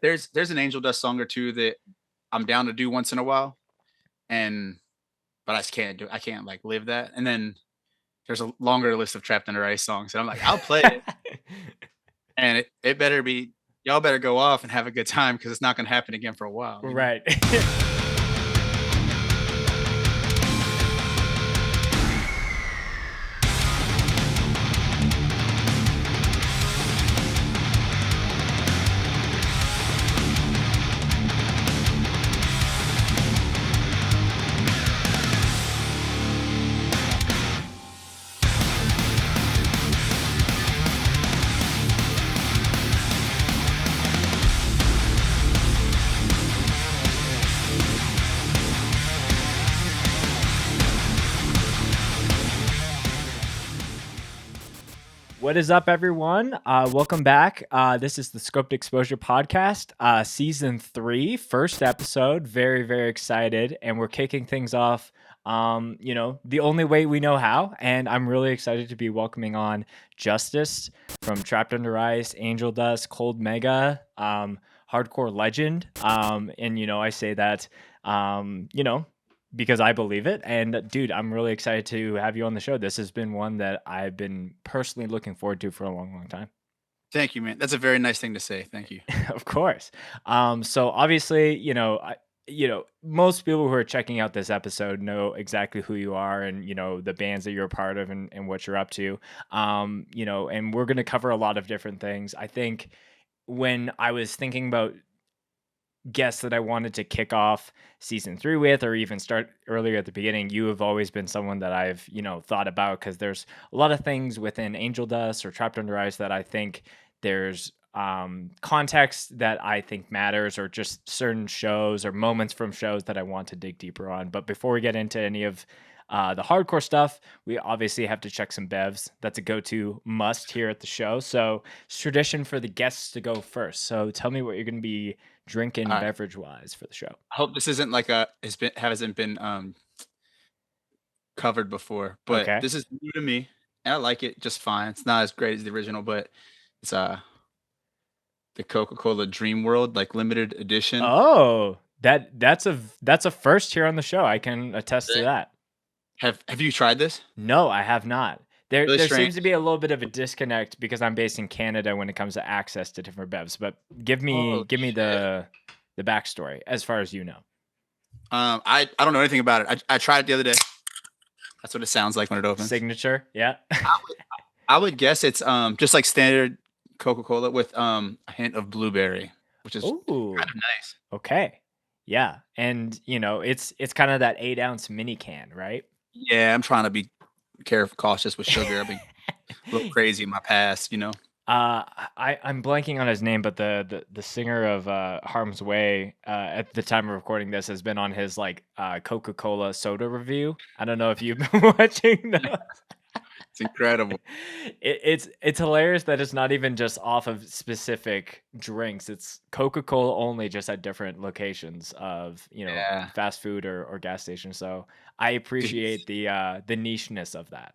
there's an Angel Dust song or two that I'm down to do once in a while, and but I just I can't like live that. And then there's a longer list of Trapped Under Ice songs, and I'm like, I'll play it, and it better be y'all better go off and have a good time because it's not gonna happen again for a while, you know? Right. What is up, everyone? Welcome back. This is the Scoped Exposure Podcast, Season 3, first episode. Very, very excited. And we're kicking things off, the only way we know how. And I'm really excited to be welcoming on Justice from Trapped Under Ice, Angel Dust, Cold Mega, hardcore legend. I say that, because I believe it. And dude, I'm really excited to have you on the show. This has been one that I've been personally looking forward to for a long, long time. Thank you, man. That's a very nice thing to say. Thank you. Of course. So obviously, most people who are checking out this episode know exactly who you are and, the bands that you're a part of and what you're up to. And we're going to cover a lot of different things. I think when I was thinking about guests that I wanted to kick off season 3 with, or even start earlier at the beginning, you have always been someone that I've, thought about, because there's a lot of things within Angel Dust or Trapped Under Ice that I think there's context that I think matters, or just certain shows or moments from shows that I want to dig deeper on. But before we get into any of the hardcore stuff, we obviously have to check some bevs. That's a go-to must here at the show. So it's tradition for the guests to go first. So tell me what you're going to be drinking All right. beverage wise for the show. I hope this isn't like hasn't been covered before, but Okay. this is new to me, and I like it just fine. It's not as great as the original, but it's the Coca-Cola Dream World like limited edition. Oh, that's a first here on the show. I can attest to that. Have you tried this? No, I have not. There Really there strange. seems to be a little bit of a disconnect because I'm based in Canada when it comes to access to different bevs. But give me Oh shit. the backstory as far as you know. I don't know anything about it. I tried it the other day. That's what it sounds like when it opens. Signature, yeah. I would guess it's just like standard Coca-Cola with a hint of blueberry, which is Ooh, kind of nice. okay, yeah, and it's kind of that 8-ounce mini can, right? Yeah, I'm trying to be careful, cautious with sugar. I've been a little crazy in my past, you know. I'm blanking on his name, but the singer of Harm's Way at the time of recording this has been on his Coca-Cola soda review. I don't know if you've been watching those. It's incredible. It's hilarious that it's not even just off of specific drinks. It's Coca-Cola only, just at different locations of Yeah. fast food or gas stations. So I Dude, appreciate the nicheness of that.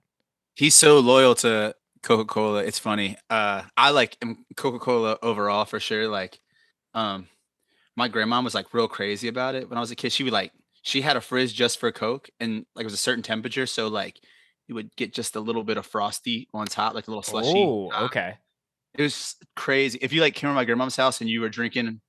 he's so loyal to Coca-Cola. It's funny. I like Coca-Cola overall for sure. Like, um, my grandma was like real crazy about it when I was a kid. She had a fridge just for Coke, and like it was a certain temperature, so like you would get just a little bit of frosty on top, like a little slushy. Oh, okay. It was crazy. If you like came to my grandma's house and you were drinking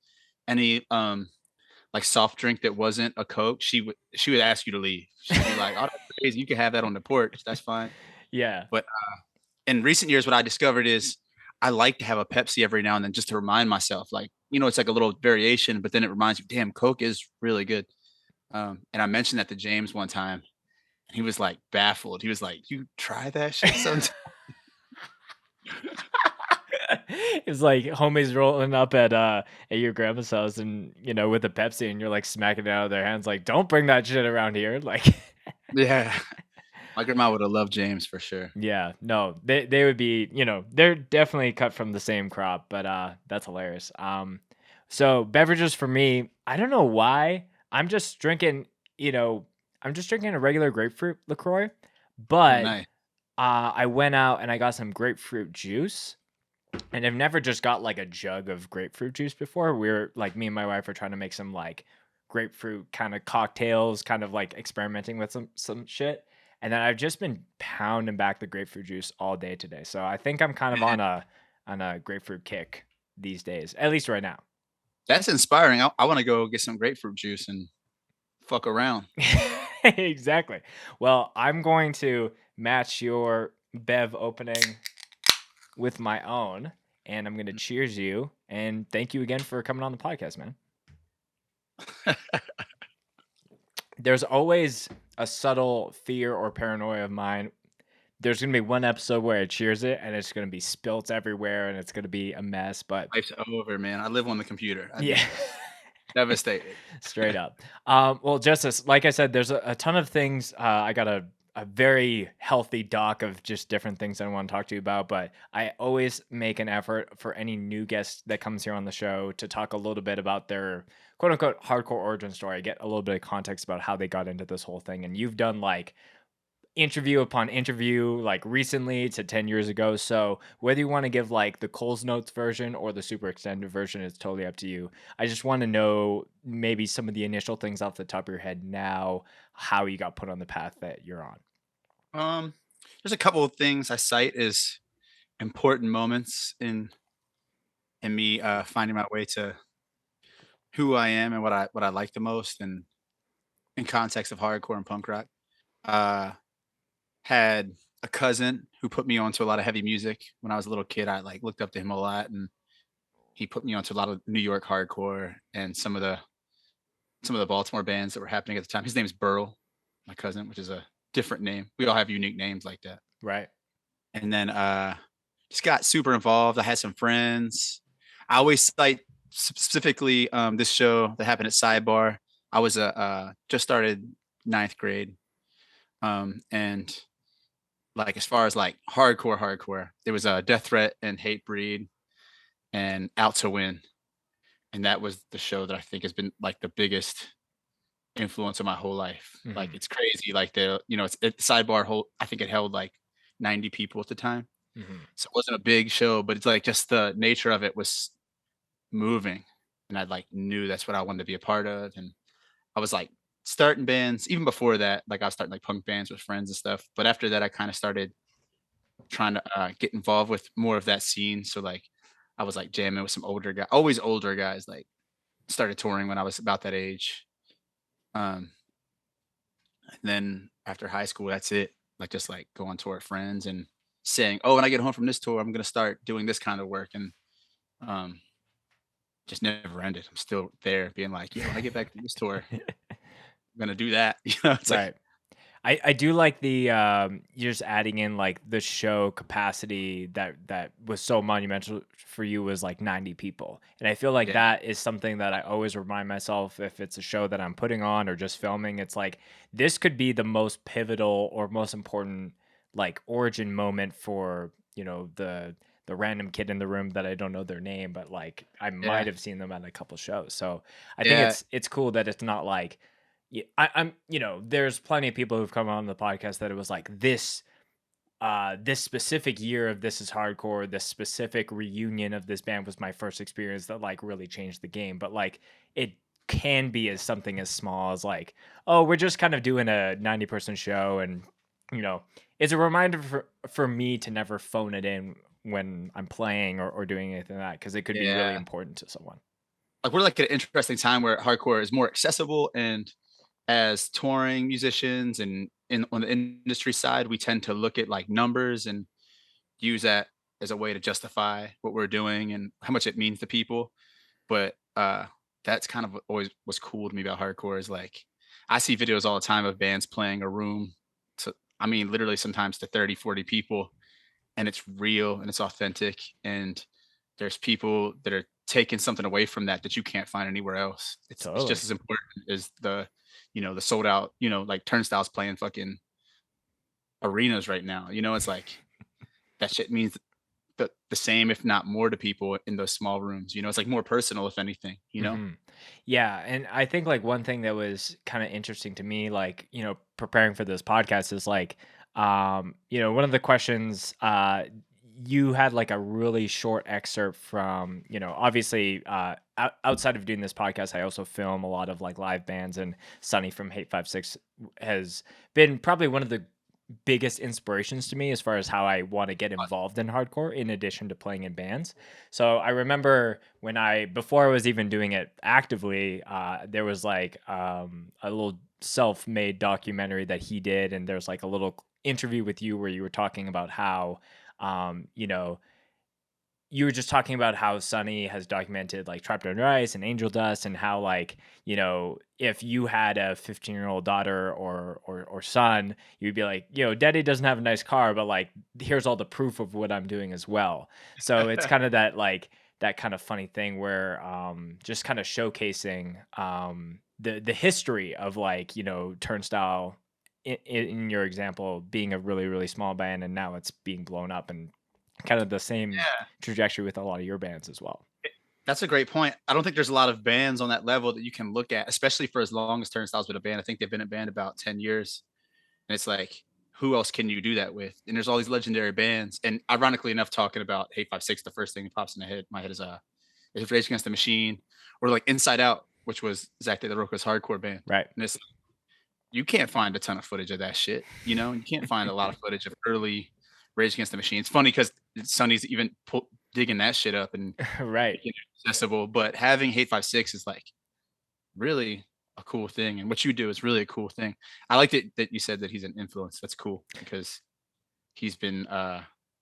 any like soft drink that wasn't a Coke, she would ask you to leave. She'd be like, "Oh, that's crazy. You can have that on the porch. That's fine." Yeah. But in recent years, what I discovered is I like to have a Pepsi every now and then just to remind myself, like, it's like a little variation, but then it reminds you, damn, Coke is really good. And I mentioned that to James one time, and he was like baffled. He was like, "You try that shit sometime?" It's like homies rolling up at your grandma's house and with a Pepsi, and you're like smacking it out of their hands like, don't bring that shit around here. Like Yeah. My grandma would have loved James for sure. yeah, no, they would be, they're definitely cut from the same crop, but that's hilarious. So beverages for me, I don't know why. I'm just drinking, a regular grapefruit LaCroix, Oh, but nice. I went out and I got some grapefruit juice. And I've never just got like a jug of grapefruit juice before. We're like me and my wife are trying to make some like grapefruit kind of cocktails, kind of like experimenting with some shit. And then I've just been pounding back the grapefruit juice all day today. So I think I'm kind of Man, on a grapefruit kick these days, at least right now. that's inspiring. I wanna go get some grapefruit juice and fuck around. Exactly. Well, I'm going to match your Bev opening with my own, and I'm going to cheers you. And thank you again for coming on the podcast, man. There's always a subtle fear or paranoia of mine. There's going to be one episode where I cheers it and it's going to be spilt everywhere and it's going to be a mess. But Life's over, man. I live on the computer. I'd yeah, be devastated. straight up. Well, Justice, like I said, there's a ton of things. I got a very healthy doc of just different things I want to talk to you about, but I always make an effort for any new guest that comes here on the show to talk a little bit about their quote unquote hardcore origin story, get a little bit of context about how they got into this whole thing. And you've done like interview upon interview, like recently to 10 years ago. So whether you want to give like the Coles Notes version or the super extended version, it's totally up to you. I just want to know maybe some of the initial things off the top of your head now, how you got put on the path that you're on. Um, there's a couple of things I cite as important moments in me, finding my way to who I am and what I like the most, and in context of hardcore and punk rock. Uh, had a cousin who put me onto a lot of heavy music when I was a little kid. I like looked up to him a lot, and he put me onto a lot of New York hardcore and some of the Baltimore bands that were happening at the time. His name's Burl, my cousin, which is a different name. We all have unique names like that. Right. And then just got super involved. I had some friends. I always cite specifically this show that happened at Sidebar. I was a just started ninth grade, and like as far as like hardcore, there was a Death Threat and Hate Breed and Out to Win, and that was the show that I think has been like the biggest influence of my whole life. Like Hmm. it's crazy. Like it's Sidebar whole. I think it held like 90 people at the time, Hmm. so it wasn't a big show, but it's like just the nature of it was moving, and I like knew that's what I wanted to be a part of, and I was like starting bands even before that. Like I was starting like punk bands with friends and stuff, but after that, I kind of started trying to get involved with more of that scene. So like I was like jamming with some older guys, always older guys. Like started touring when I was about that age. Um, and then after high school, that's it. Like just like going to our friends and saying, "Oh, when I get home from this tour, I'm gonna start doing this kind of work," and um, just never ended. I'm still there, being like, "Yeah, when I get back from this tour, I'm gonna do that." It's like, Right. I do like the you're just adding in like the show capacity that was so monumental for you was like 90 people. And I feel like yeah, that is something that I always remind myself if it's a show that I'm putting on or just filming. It's like this could be the most pivotal or most important like origin moment for, the random kid in the room that I don't know their name, but like I might yeah, have seen them at a couple shows. So I think yeah, it's cool that it's not like yeah, I'm, there's plenty of people who've come on the podcast that it was like this specific year of This Is Hardcore, this specific reunion of this band was my first experience that like really changed the game. But like it can be as something as small as like, oh, we're just kind of doing a 90-person show, and you know, it's a reminder for me to never phone it in when I'm playing or doing anything like that because it could be really yeah. important to someone. Like we're like at an interesting time where hardcore is more accessible, and as touring musicians and in on the industry side, we tend to look at like numbers and use that as a way to justify what we're doing and how much it means to people. But that's kind of what always was cool to me about hardcore is like I see videos all the time of bands playing a room to, I mean literally sometimes to 30, 40 people, and it's real and it's authentic, and there's people that are taking something away from that that you can't find anywhere else. It's Totally. just as important as the sold out, like turnstiles playing fucking arenas right now. It's like that shit means the same, if not more, to people in those small rooms. It's like more personal, if anything. Hmm. Yeah, and I think like one thing that was kind of interesting to me, like preparing for this podcast, is like, one of the questions you had like a really short excerpt from, obviously, outside of doing this podcast, I also film a lot of like live bands, and Sonny from Hate 56 has been probably one of the biggest inspirations to me as far as how I want to get involved in hardcore in addition to playing in bands. So I remember when before I was even doing it actively, there was like a little self-made documentary that he did, and there's like a little interview with you where you were talking about how, um, you know, you were just talking about how Sonny has documented like Trapped Under Ice and Angel Dust, and how like, if you had a 15-year-old daughter or son, you'd be like, daddy doesn't have a nice car, but like here's all the proof of what I'm doing as well. So it's kind of that like that kind of funny thing where just kind of showcasing the history of like, Turnstile in your example being a really really small band, and now it's being blown up, and kind of the same Yeah. trajectory with a lot of your bands as well. That's a great point. I don't think there's a lot of bands on that level that you can look at, especially for as long as Turnstile's been a band. I think they've been a band about 10 years. And it's like, who else can you do that with? And there's all these legendary bands. And ironically enough, talking about Hate 56, the first thing that pops in my head is Rage Against the Machine, or like Inside Out, which was Zach De La Rocha's hardcore band. Right. And it's you can't find a ton of footage of that shit. You can't find a lot of footage of early Rage Against the Machine. It's funny because Sonny's even digging that shit up and Right. making it accessible. But having Hate 56 is like really a cool thing, and what you do is really a cool thing. I like that you said that he's an influence. That's cool because he's been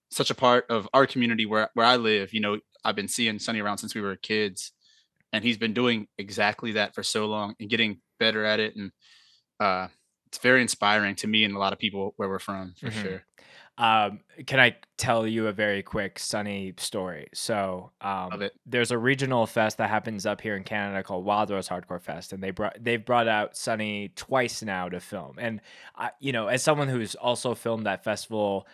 such a part of our community where I live. I've been seeing Sonny around since we were kids, and he's been doing exactly that for so long and getting better at it. And uh, it's very inspiring to me and a lot of people where we're from, for Mhm. sure. Can I tell you a very quick Sunny story? So, Love it. there's a regional fest that happens up here in Canada called Wild Rose Hardcore Fest, and they've brought out Sunny twice now to film. And as someone who's also filmed that festival,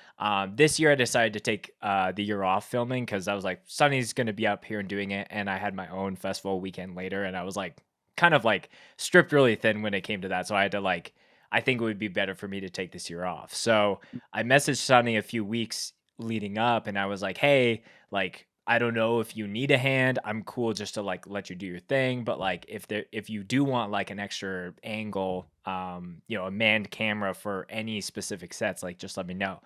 this year I decided to take the year off filming because I was like, Sunny's going to be up here and doing it, and I had my own festival weekend later, and I was like, kind of like stripped really thin when it came to that, so I had to like. I think it would be better for me to take this year off. So I messaged Sonny a few weeks leading up, and I was like, "Hey, like I don't know if you need a hand. I'm cool just to like let you do your thing, but like if you do want like an extra angle, a manned camera for any specific sets, like just let me know."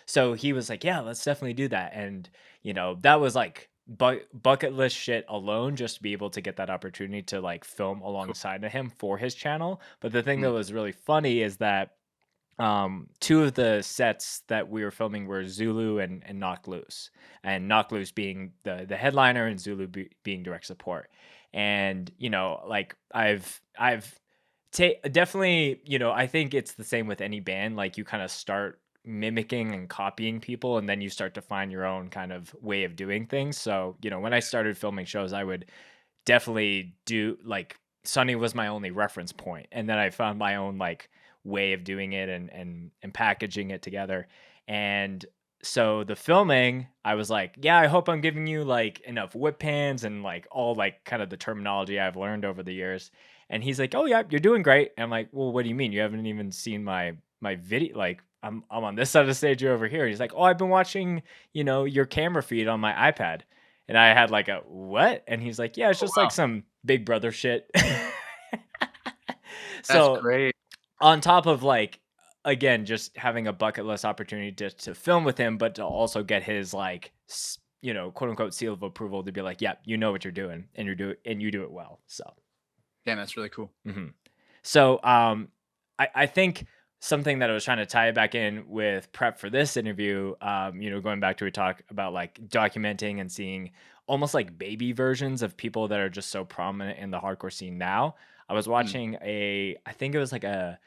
So he was like, "Yeah, let's definitely do that." And that was like bucket list shit alone, just to be able to get that opportunity to like film Cool. alongside of him for his channel. But the thing that Mm. was really funny is that two of the sets that we were filming were Zulu and Knocked Loose, and Knocked Loose being the headliner, and Zulu being direct support. And like definitely, I think it's the same with any band. Like you kind of start mimicking and copying people, and then you start to find your own kind of way of doing things. So when I started filming shows, I would definitely do like Sunny was my only reference point, and then I found my own like way of doing it, and packaging it together. And so the filming, I was like, yeah, I hope I'm giving you like enough whip pans and like all like kind of the terminology I've learned over the years. And he's like, oh yeah, you're doing great. And I'm like, well, what do you mean? You haven't even seen my video? Like I'm on this side of the stage, you're over here. He's like, oh, I've been watching, your camera feed on my iPad. And I had like a what? And he's like, yeah, it's Oh just like wow, some Big Brother shit. that's So great. on top of like, again, just having a bucket list opportunity to film with him, but to also get his like quote unquote seal of approval to be like, yeah, you know what you're doing, and you do it well. So Damn, that's really cool. mhm. So, I think something that I was trying to tie it back in with prep for this interview, going back to a talk about like documenting and seeing almost like baby versions of people that are just so prominent in the hardcore scene now. I was Mm. watching I think it was like a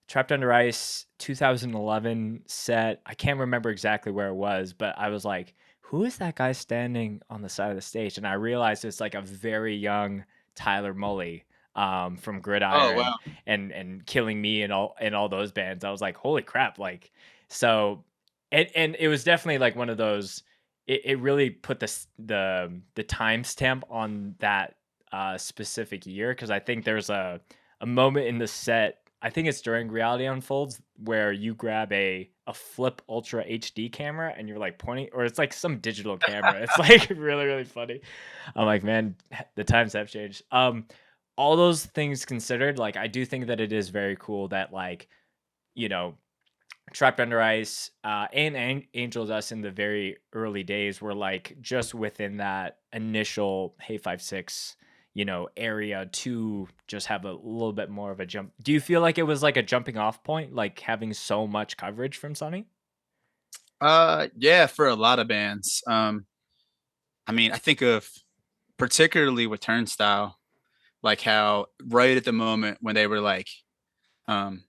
Trapped Under Ice 2011 set. I can't remember exactly where it was, but I was like, who is that guy standing on the side of the stage? And I realized it's like a very young Tyler Mully from Oh Gridiron wow, and Killing Me and all those bands. I was like, holy crap! Like so, and it was definitely like one of those. It really put the timestamp on that specific year, because I think there's a moment in the set I think it's during Reality Unfolds where you grab a Flip Ultra HD camera and you're like pointing, or it's like some digital camera. It's like really, really funny. I'm like, man, the times have changed. All those things considered, like I do think that it is very cool that like, you know, Trapped Under Ice, and Angel Dust in the very early days were like just within that initial Hey 5 6, area to just have a little bit more of a jump. Do you feel like it was like a jumping off point, like having so much coverage from Sunny? Yeah, for a lot of bands. I mean, I think of particularly with Turnstile, like how right at the moment when they were like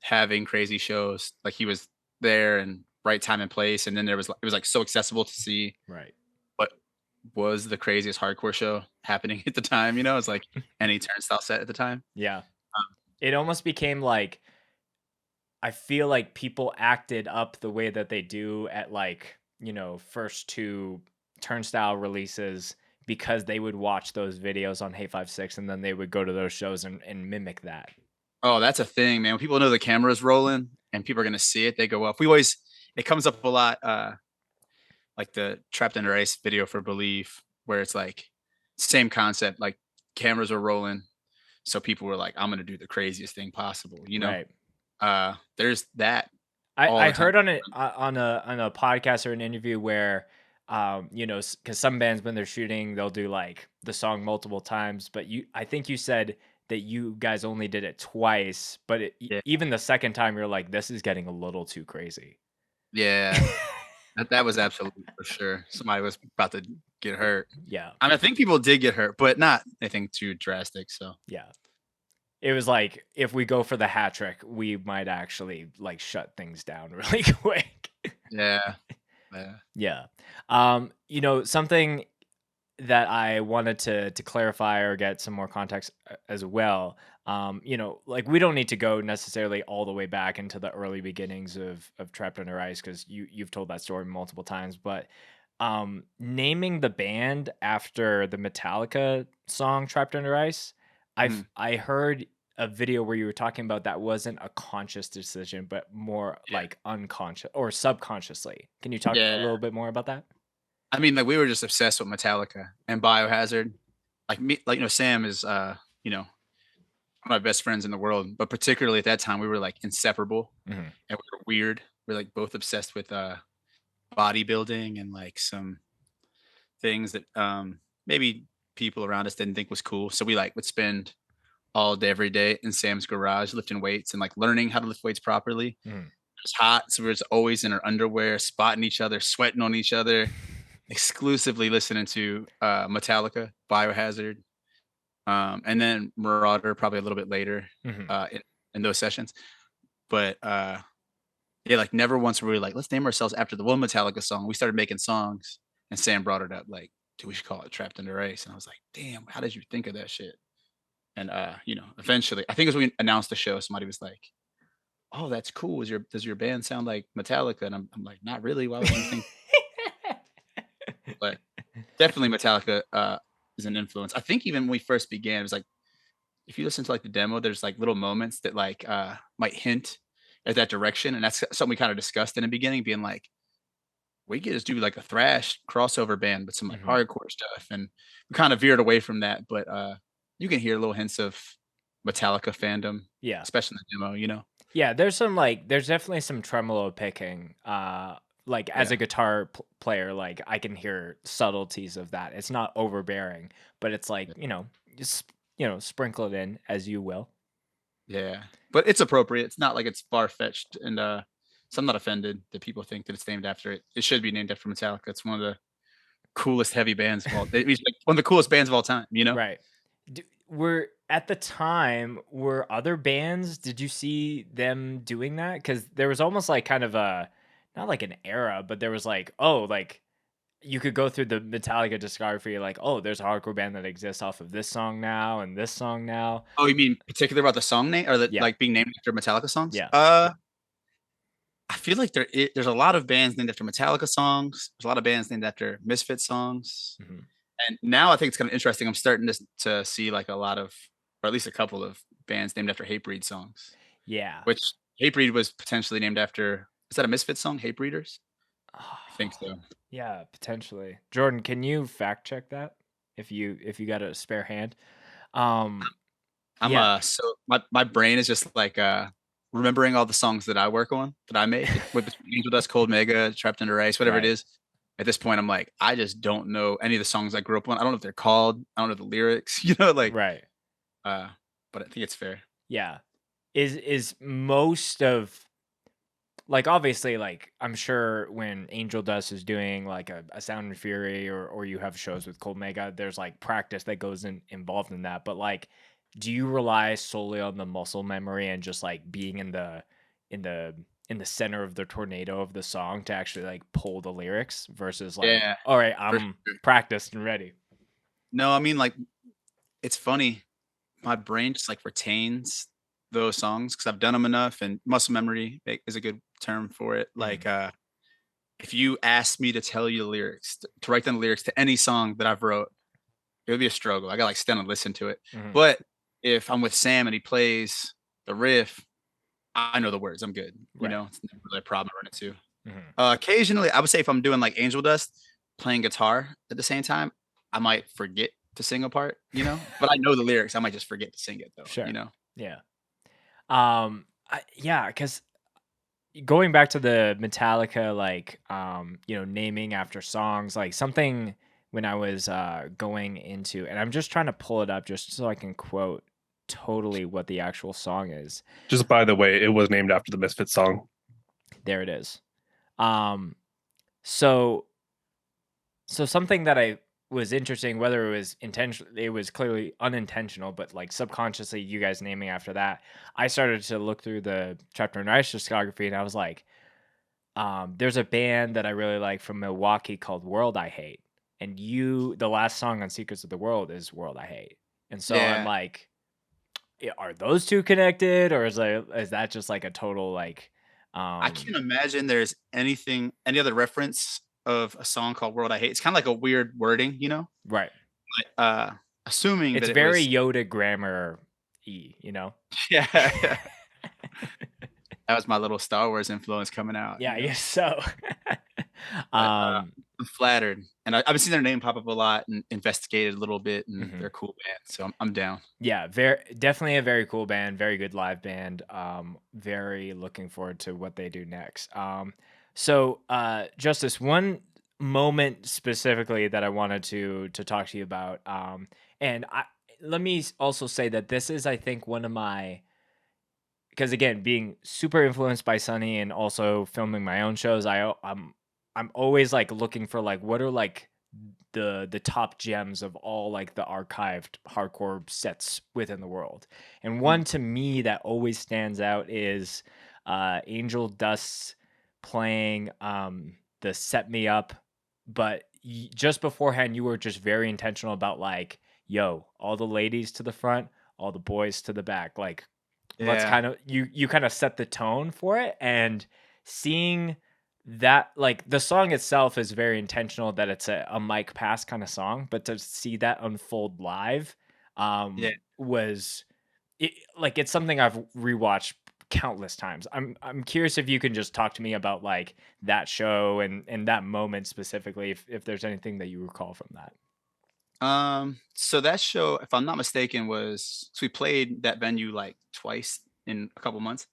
having crazy shows, like he was there and right time and place, and then there was it was like so accessible to see Right. what was the craziest hardcore show happening at the time. You know, it's like any Turnstile set at the time. Yeah. It almost became like I feel like people acted up the way that they do at like, first two Turnstile releases because they would watch those videos on Hey 5 6 and then they would go to those shows and mimic that. Oh, that's a thing, man. When people know the camera's rolling and people are gonna see it, they go up. We always it comes up a lot, like the Trapped Under Ice video for Believe, where it's like same concept, like cameras are rolling, so people were like, "I'm gonna do the craziest thing possible," you know? Right. There's that I all I the time. heard on it on a podcast or an interview where because some bands when they're shooting they'll do like the song multiple times, but I think you said that you guys only did it twice, but Yeah, even the second time you're like this is getting a little too crazy. yeah. That was absolutely for sure. Somebody was about to get hurt. Yeah, I mean, I think people did get hurt, but not anything too drastic, so yeah. It was like if we go for the hat trick, we might actually like shut things down really quick. yeah, yeah. Yeah. Something that I wanted to clarify or get some more context as well. Like we don't need to go necessarily all the way back into the early beginnings of Trapped Under Ice because you've told that story multiple times. But naming the band after the Metallica song Trapped Under Ice, Mhm. I heard a video where you were talking about that wasn't a conscious decision, but more Yeah, like unconscious or subconsciously. Can you talk a yeah. little bit more about that? I mean, like, we were just obsessed with Metallica and Biohazard. Like, me like, Sam is, you know, one of my best friends in the world, but particularly at that time, we were, like, inseparable, Mhm. and we were weird. We're, like, both obsessed with, bodybuilding and, like, some things that, maybe people around us didn't think was cool, so we, like, would spend all day, every day in Sam's garage lifting weights and, like, learning how to lift weights properly. It Mhm. was hot, so we were just always in our underwear, spotting each other, sweating on each other, exclusively listening to, Metallica, Biohazard, and then Marauder probably a little bit later, Mhm. in those sessions. But, yeah, like, never once were we like, "Let's name ourselves after the one Metallica song." We started making songs, and Sam brought it up, like, "Dude, we should call it Trapped Under Ice," and I was like, "Damn, how did you think of that shit?" And, eventually I think as we announced the show, somebody was like, "Oh, that's cool. Does your band sound like Metallica?" And I'm like, "Not really. Why would you think?" But definitely Metallica, is an influence. I think even when we first began, it was like if you listen to like the demo, there's like little moments that like might hint at that direction. And that's something we kind of discussed in the beginning, being like, we could just do like a thrash crossover band with some like Mhm. hardcore stuff. And we kind of veered away from that, but you can hear little hints of Metallica fandom, Yeah. especially in the demo, you know? Yeah, there's definitely some tremolo picking, like, as Yeah. a guitar player, like, I can hear subtleties of that. It's not overbearing, but it's like, just, sprinkle it in as you will. Yeah. But it's appropriate. It's not like it's far fetched. And so I'm not offended that people think that it's named after it. It should be named after Metallica. It's one of the coolest heavy bands of all it's like one of the coolest bands of all time, you know? Right. Were at the time, were other bands did you see them doing that? Because there was almost like kind of a not like an era, but there was like, oh, like you could go through the Metallica discography, like, oh, there's a hardcore band that exists off of this song now and this song now. Oh, you mean particular about the song name or the Yeah, like being named after Metallica songs? yeah. I feel like there's a lot of bands named after Metallica songs. There's a lot of bands named after Misfit songs. Mhm. And now I think it's kind of interesting. I'm starting to see like a lot of, or at least a couple of bands named after Hatebreed songs. Yeah. which Hatebreed was potentially named after, is that a Misfits song, Hatebreeders? I think so. Yeah, potentially. Jordan, can you fact check that if you got a spare hand? Um, I'm, yeah, so my brain is just like, remembering all the songs that I work on, that I make with between Angel Dust, Cold Mega, Trapped Under Ice, whatever it right, is. At this point, I'm like, I just don't know any of the songs I grew up on. I don't know what they're called. I don't know the lyrics, like, right. uh, but I think it's fair. Yeah. Is most of like, obviously, like, I'm sure when Angel Dust is doing, like, a Sound and Fury or you have shows with Cold Mega, there's, like, practice that goes involved in that, but, like, do you rely solely on the muscle memory and just, like, being in the in the center of the tornado of the song to actually, like, pull the lyrics versus, like, Yeah, "Alright, for I'm sure. practiced and ready." No, I mean, like, it's funny. My brain just, like, retains those songs because 'cause I've done them enough, and muscle memory is a good term for it. Like, Mhm, if you ask me to tell you the lyrics, to write down the lyrics to any song that I've wrote, it would be a struggle. I gotta, like, stand and listen to it. mhm. But if I'm with Sam and he plays the riff, I know the words, I'm good, Right. it's never really a problem I run into. Mhm. Occasionally, I would say if I'm doing, like, Angel Dust, playing guitar at the same time, I might forget to sing a part, but I know the lyrics, I might just forget to sing it though, you Sure. know? Yeah. Yeah, because going back to the Metallica, like, naming after songs, like something when I was going into, and I'm just trying to pull it up just so I can quote totally what the actual song is. Just by the way, it was named after the Misfits song. There it is. Um, so so something that I was interesting, whether it was intentional, it was clearly unintentional, but like subconsciously, you guys naming after that, I started to look through the Chapter and Ice discography, and I was like, there's a band that I really like from Milwaukee called World I Hate. And the last song on Secrets of the World is World I Hate. And so I'm Yeah. like, are those two connected? Or is that just like a total like I um can't imagine there's any other reference of a song called World I Hate. It's kinda like a weird wording, right. but, assuming It's that it very was Yoda grammar y, you know? yeah, yeah. That was my little Star Wars influence coming out, Yeah, I guess so. but, um I'm flattered, and I've seen their name pop up a lot and investigated a little bit, and they're mhm. a cool band, so I'm down. Yeah, very definitely a very cool band, very good live band. Very looking forward to what they do next. Justice, one moment specifically that I wanted to talk to you about. And I let me also say that this is, I think, one of my because again, being super influenced by Sunny and also filming my own shows, I'm always like looking for like what are like the top gems of all like the archived hardcore sets within the world. And Mm, one to me that always stands out is Angel Dust's playing the Set Me Up, but just beforehand you were just very intentional about like, yo, all the ladies to the front, all the boys to the back. Like let's yeah, kind of you kind of set the tone for it, and seeing that like the song itself is very intentional that it's a mic pass kind of song, but to see that unfold live yeah. was like it's something I've rewatched countless times. I'm curious if you can just talk to me about like that show and that moment specifically, if there's anything that you recall from that. So that show, if I'm not mistaken, so we played that venue, like, twice in a couple months.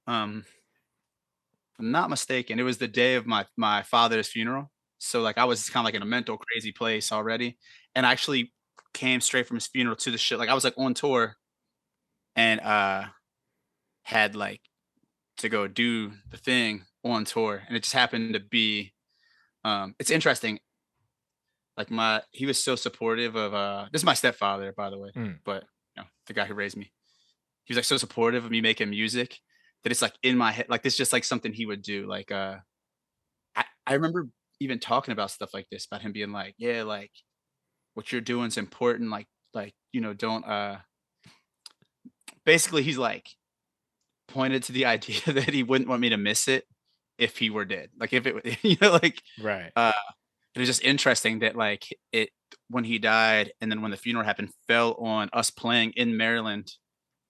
If I'm not mistaken, it was the day of my father's funeral. So, like, I was kinda, like, in a mental crazy place already, and I actually came straight from his funeral to the show. Like, I was, like, on tour and, had, like, to go do the thing on tour, and it just happened to be, it's interesting, like, my he was so supportive of, this is my stepfather, by the way, Mm, but, the guy who raised me. He was, like, so supportive of me making music that it's, like, in my head, like, this just, like, something he would do, like, I remember even talking about stuff like this, about him being like, "Yeah, like, what you're doing is important, don't," basically, he's, like, pointed to the idea that he wouldn't want me to miss it if he were dead. Like, if it like, right. uh, it was just interesting that, like, it when he died and then when the funeral happened, fell on us playing in Maryland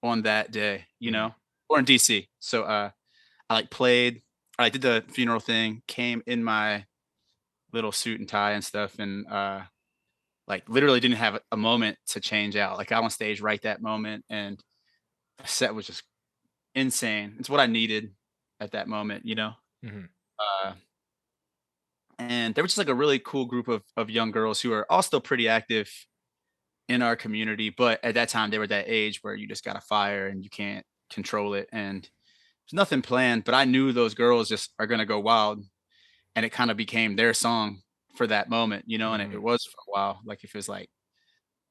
on that day, you Mm, know? or in DC. So I like played, I did the funeral thing, came in my little suit and tie and stuff, and like literally didn't have a moment to change out. Like got on stage right that moment, and the set was just insane. It's what I needed at that moment, you know. Mhm. Uh, and they were just like a really cool group of young girls who are all still pretty active in our community, but at that time they were that age where you just got a fire and you can't control it, and there's nothing planned. But I knew those girls just are gonna go wild, and it kind of became their song for that moment, you know. And it Mhm. was for a while. Like if it was like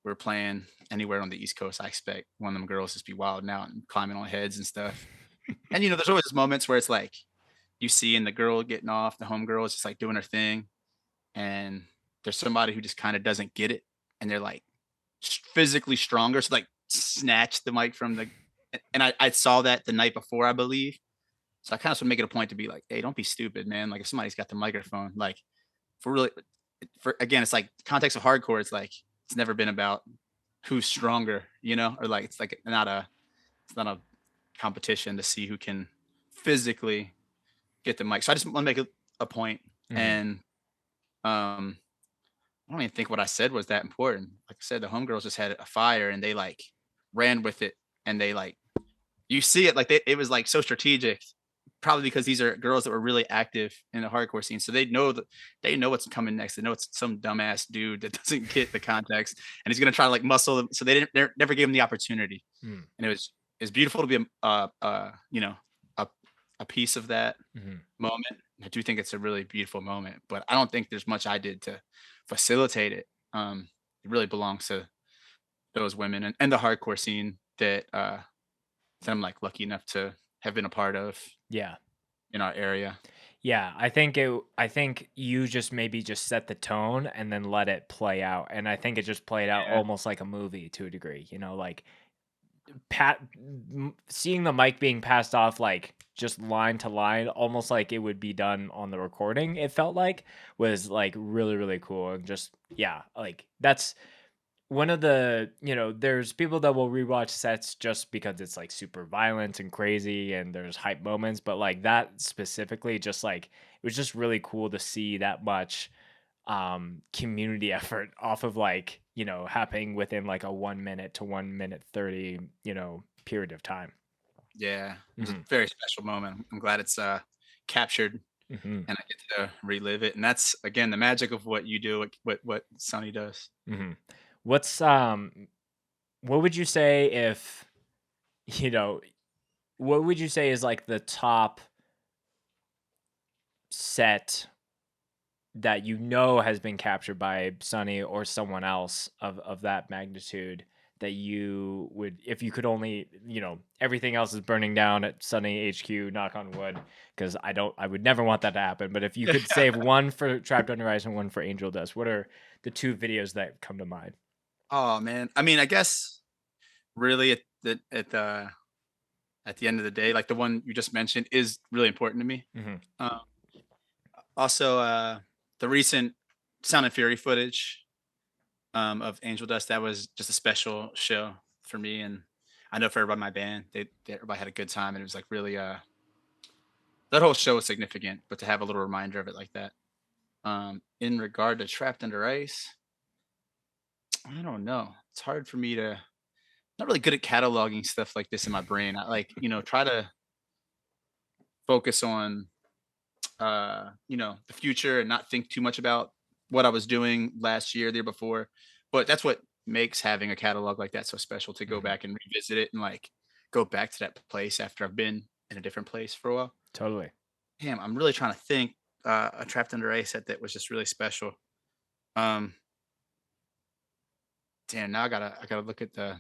we're playing anywhere on the East Coast, I expect one of them girls just be wilding out and climbing on heads and stuff. And you know, there's always moments where it's like you see and the girl getting off, the home girl is just like doing her thing, and there's somebody who just kind of doesn't get it, and they're like physically stronger, so like snatch the mic from the. And I saw that the night before, I believe. So I kind of sort of make it a point to be like, hey, don't be stupid, man. Like if somebody's got the microphone, like for really, for again, it's like context of hardcore. It's like it's never been about who's stronger, you know, or like it's not a competition to see who can physically get the mic. So I just want to make a point, Mhm. and um, I don't even think what I said was that important. Like I said, the homegirls just had a fire and they like ran with it, and they like you see it like it was like so strategic. Probably because these are girls that were really active in the hardcore scene, so they know that they know what's coming next. They know it's some dumbass dude that doesn't get the context, and he's gonna try to like muscle them. So they never gave him the opportunity, Mhm. and it's beautiful to be you know, a a piece of that Mhm. moment. I do think it's a really beautiful moment, but I don't think there's much I did to facilitate it. It really belongs to those women and the hardcore scene that I'm like lucky enough to have been a part of Yeah. in our area. Yeah, I think you just maybe just set the tone and then let it play out, and I think it just played out Yeah, almost like a movie to a degree, you know, like, seeing the mic being passed off, like, just line to line, almost like it would be done on the recording, it felt like, was, like, really, really cool, and just yeah, like, that's one of the there's people that will rewatch sets just because it's like super violent and crazy and there's hype moments, but like that specifically, just like it was just really cool to see that much community effort off of like happening within like a 1 minute to 1 minute 30 period of time. yeah, it was a Hmm. very special moment. I'm glad it's captured Hmm. and I get to relive it. And that's again the magic of what you do, what Sonny does. Hmm. What's what would you say if you know what would you say is like the top set that has been captured by Sonny or someone else of that magnitude, that you would, if you could only, everything else is burning down at Sunny HQ, knock on wood, because I would never want that to happen. But if you could save one for Trapped Under Ice and one for Angel Dust, what are the two videos that come to mind? Oh man, I mean, I guess really at the end of the day, like the one you just mentioned is really important to me. Hmm. Uh, Also, the recent Sound and Fury footage of Angel Dust, that was just a special show for me, and I know for everybody in my band, everybody had a good time, and it was like really that whole show was significant. But to have a little reminder of it like that, in regard to Trapped Under Ice, I don't know. It's hard for me to. Not really good at cataloging stuff like this in my brain. I like try to focus on the future and not think too much about what I was doing last year, the year before. But that's what makes having a catalog like that so special, to go Hmm. back and revisit it and like go back to that place after I've been in a different place for a while. Totally. Damn, I'm really trying to think a Trapped Under Ice set that was just really special. Um Damn, now I gotta look at the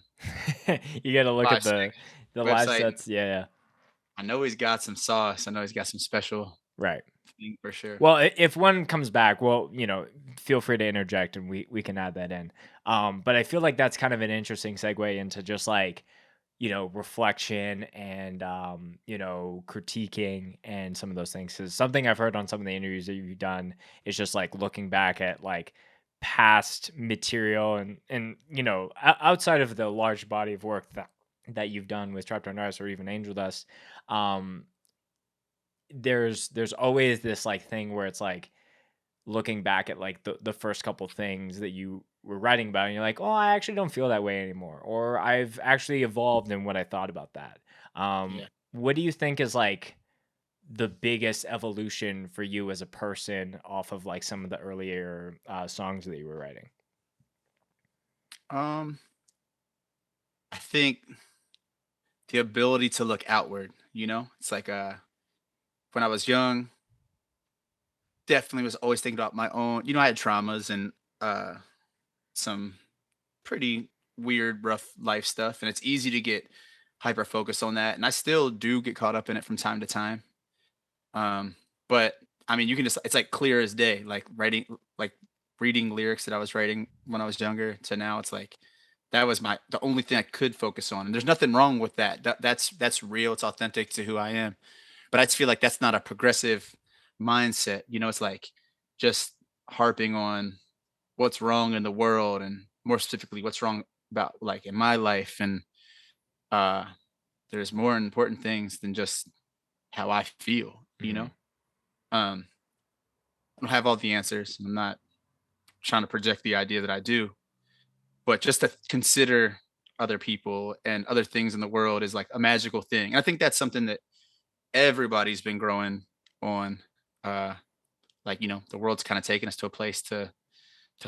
You got to look live at sec the live website. sets. Yeah, yeah. I know he's got some sauce. I know he's got some special Right. thing for sure. Well, if one comes back, well, feel free to interject and we can add that in. But I feel like that's kind of an interesting segue into just like, reflection and critiquing and some of those things. Because something I've heard on some of the interviews that you've done is just like looking back at like past material and outside of the large body of work that you've done with Trapped Under Ice or even Angel Dust, um, there's always this like thing where it's like looking back at like the first couple things that you were writing about, and you're like, oh, I actually don't feel that way anymore, or I've actually evolved in what I thought about that. Yeah. What do you think is like the biggest evolution for you as a person off of like some of the earlier songs that you were writing? Um, I think the ability to look outward, it's like when I was young, definitely was always thinking about my own, I had traumas and uh some pretty weird, rough life stuff, and it's easy to get hyper focused on that. And I still do get caught up in it from time to time. Um, but I mean, you can just it's like clear as day, like like reading lyrics that I was writing when I was younger to now. It's like that was the only thing I could focus on. And there's nothing wrong with that. That's real. It's authentic to who I am. But I just feel like that's not a progressive mindset. It's like just harping on what's wrong in the world and more specifically what's wrong about like in my life. And uh there's more important things than just how I feel. Hmm. um I don't have all the answers. I'm not trying to project the idea that I do, but just to consider other people and other things in the world is like a magical thing. And I think that's something that everybody's been growing on. uh like the world's kind of taking us to a place to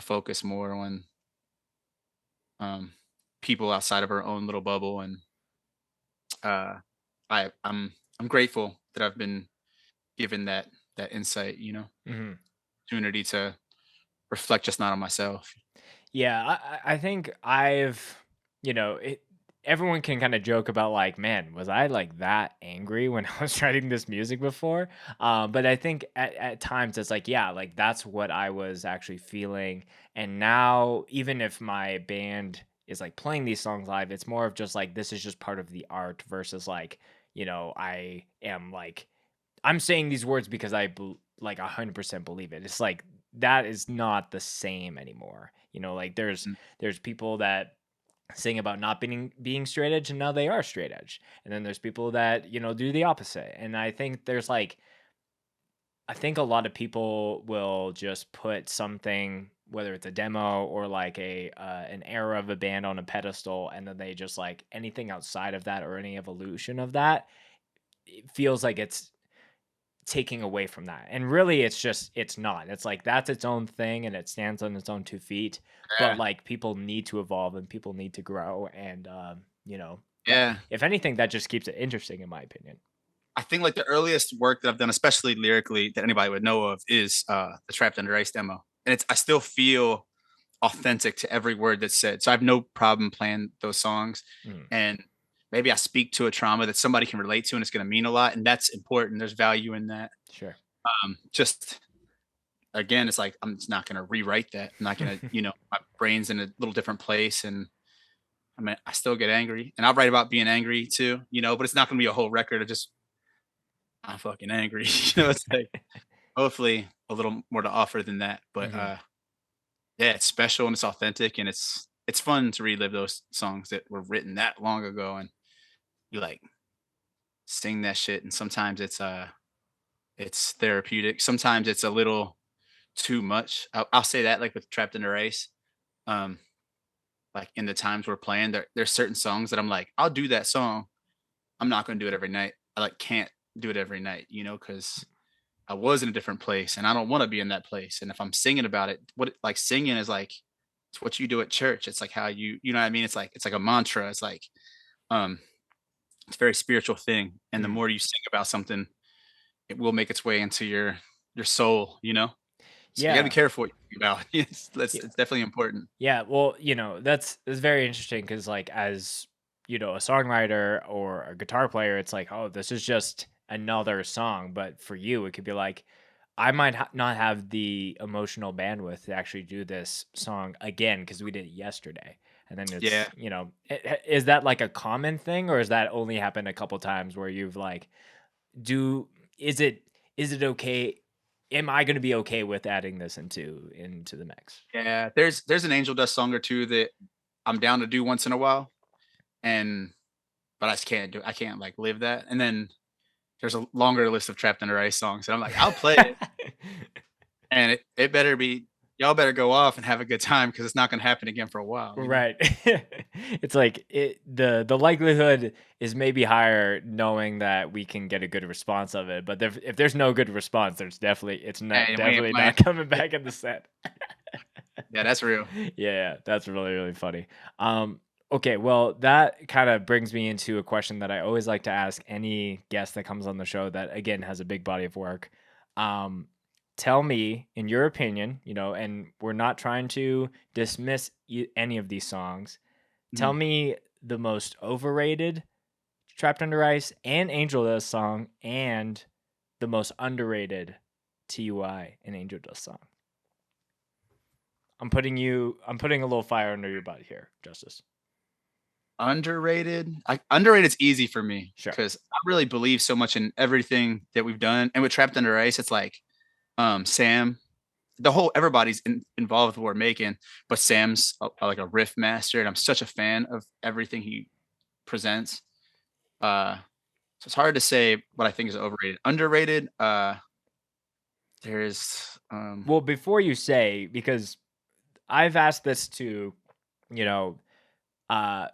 focus more on um people outside of our own little bubble. And uh I'm grateful that I've been given that insight, Hmm. opportunity to reflect just not on myself. Yeah, I think everyone can kind of joke about like, man, was I like that angry when I was writing this music before? But I think at times it's like, yeah, like that's what I was actually feeling. And now, even if my band is like playing these songs live, it's more of just like, this is just part of the art versus like, I am like I'm saying these words because like 100% believe it. It's like that is not the same anymore. Like Mm. there's people that sing about not being straight edge and now they are straight edge. And then there's people that, do the opposite. And I think there's like I think a lot of people will just put something, whether it's a demo or like an era of a band on a pedestal, and then they just like anything outside of that or any evolution of that, it feels like it's taking away from that. And really it's not. It's like that's its own thing and it stands on its own 2 feet. But Yeah, like people need to evolve and people need to grow. And that yeah. if anything, that just keeps it interesting in my opinion. I think like the earliest work that I've done, especially lyrically, that anybody would know of is the Trapped Under Ice demo. And I still feel authentic to every word that's said. So I have no problem playing those songs. Mm, And maybe I speak to a trauma that somebody can relate to and it's gonna mean a lot. And that's important. There's value in that. sure. Just again, it's like I'm just not gonna rewrite that. I'm not gonna, my brain's in a little different place. And I mean, I still get angry. And I'll write about being angry too, but it's not gonna be a whole record of just I'm fucking angry. It's like hopefully a little more to offer than that. But Hmm. yeah, it's special and it's authentic and it's fun to relive those songs that were written that long ago and you like sing that shit. And sometimes it's therapeutic. Sometimes it's a little too much. I'll say that like with Trapped in a Race. Um, like in the times we're playing, there's certain songs that I'm like, I'll do that song. I'm not gonna do it every night. I like can't do it every night, because I was in a different place and I don't want to be in that place. And if I'm singing about it, like singing is like it's what you do at church. It's like how you know what I mean? It's like a mantra. It's like um it's a very spiritual thing. And the Hmm. more you sing about something, it will make its way into your soul. So you gotta be Yeah. careful what you think about. It's definitely important. Yeah, well, that's very interesting because, like, as a songwriter or a guitar player, it's like, oh, this is just another song. But for you, it could be like, I might not have the emotional bandwidth to actually do this song again because we did it yesterday. And then Yeah. is that like a common thing, or has that only happened a couple times where you've like, do is it is it okay? Am I going to be okay with adding this into the mix? Yeah. There's an Angel Dust song or two that I'm down to do once in a while. And but I just can't do it. I can't like live that. And then there's a longer list of Trapped Under Ice songs, and I'm like, I'll play it, and it better be y'all better go off and have a good time because it's not gonna happen again for a while, you know? Right. It's like the likelihood is maybe higher knowing that we can get a good response of it, but if there's no good response, there's definitely it's not Hey, definitely not coming yeah, back in the set. yeah, that's real. Yeah, that's really, really funny. Okay, well, that kind of brings me into a question that I always like to ask any guest that comes on the show that again has a big body of work. Um, Tell me, in your opinion, and we're not trying to dismiss any of these songs. Tell Mhm. me the most overrated Trapped Under Ice and Angel Dust song, and the most underrated TUI and Angel Dust song. I'm putting a little fire under your butt here, Justice. Underrated? Underrated's easy for me Sure. because I really believe so much in everything that we've done, and with Trapped Under Ice, it's like, Sam, the whole everybody's involved with what we're making, but Sam's like a riff master, and I'm such a fan of everything he presents. Uh, so it's hard to say what I think is overrated. Underrated, there's Well, before you say, because I've asked this to, you know,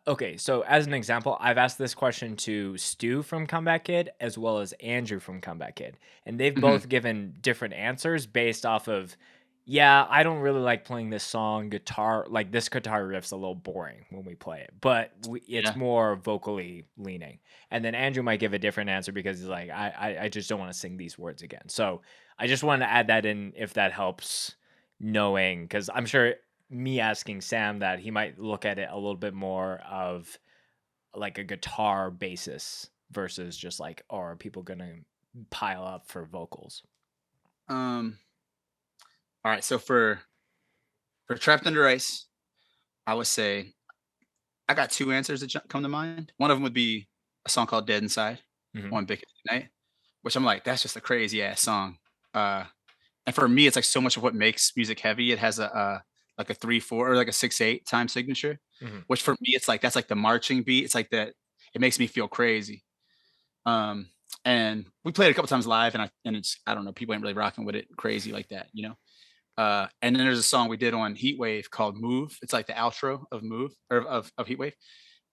okay, so as an example, I've asked this question to Stu from Comeback Kid as well as Andrew from Comeback Kid, and they've mhm, both given different answers based off of, yeah, I don't really like playing this song guitar, like this guitar riff's a little boring when we play it, but it's yeah. more vocally leaning. And then Andrew might give a different answer because he's like, I just don't want to sing these words again. So I just wanted to add that in if that helps knowing, because I'm sure me asking Sam that he might look at it a little bit more of like a guitar basis versus just like, oh, are people gonna pile up for vocals? Um, all right, so for Trapped Under Ice, I would say I got 2 answers that come to mind. One of them would be a song called "Dead Inside" Hmm. on Big Night, which I'm like, that's just a crazy ass song. Uh, and for me, it's like so much of what makes music heavy. It has like a 3/4 or like a 6/8 time signature, Hmm. which for me, it's like that's like the marching beat. It's like that. It makes me feel crazy. Um, and we played it a couple times live, and it's I don't know, people ain't really rocking with it crazy like that, you know. And then there's a song we did on Heatwave called "Move." It's like the outro of "Move" or of Heatwave,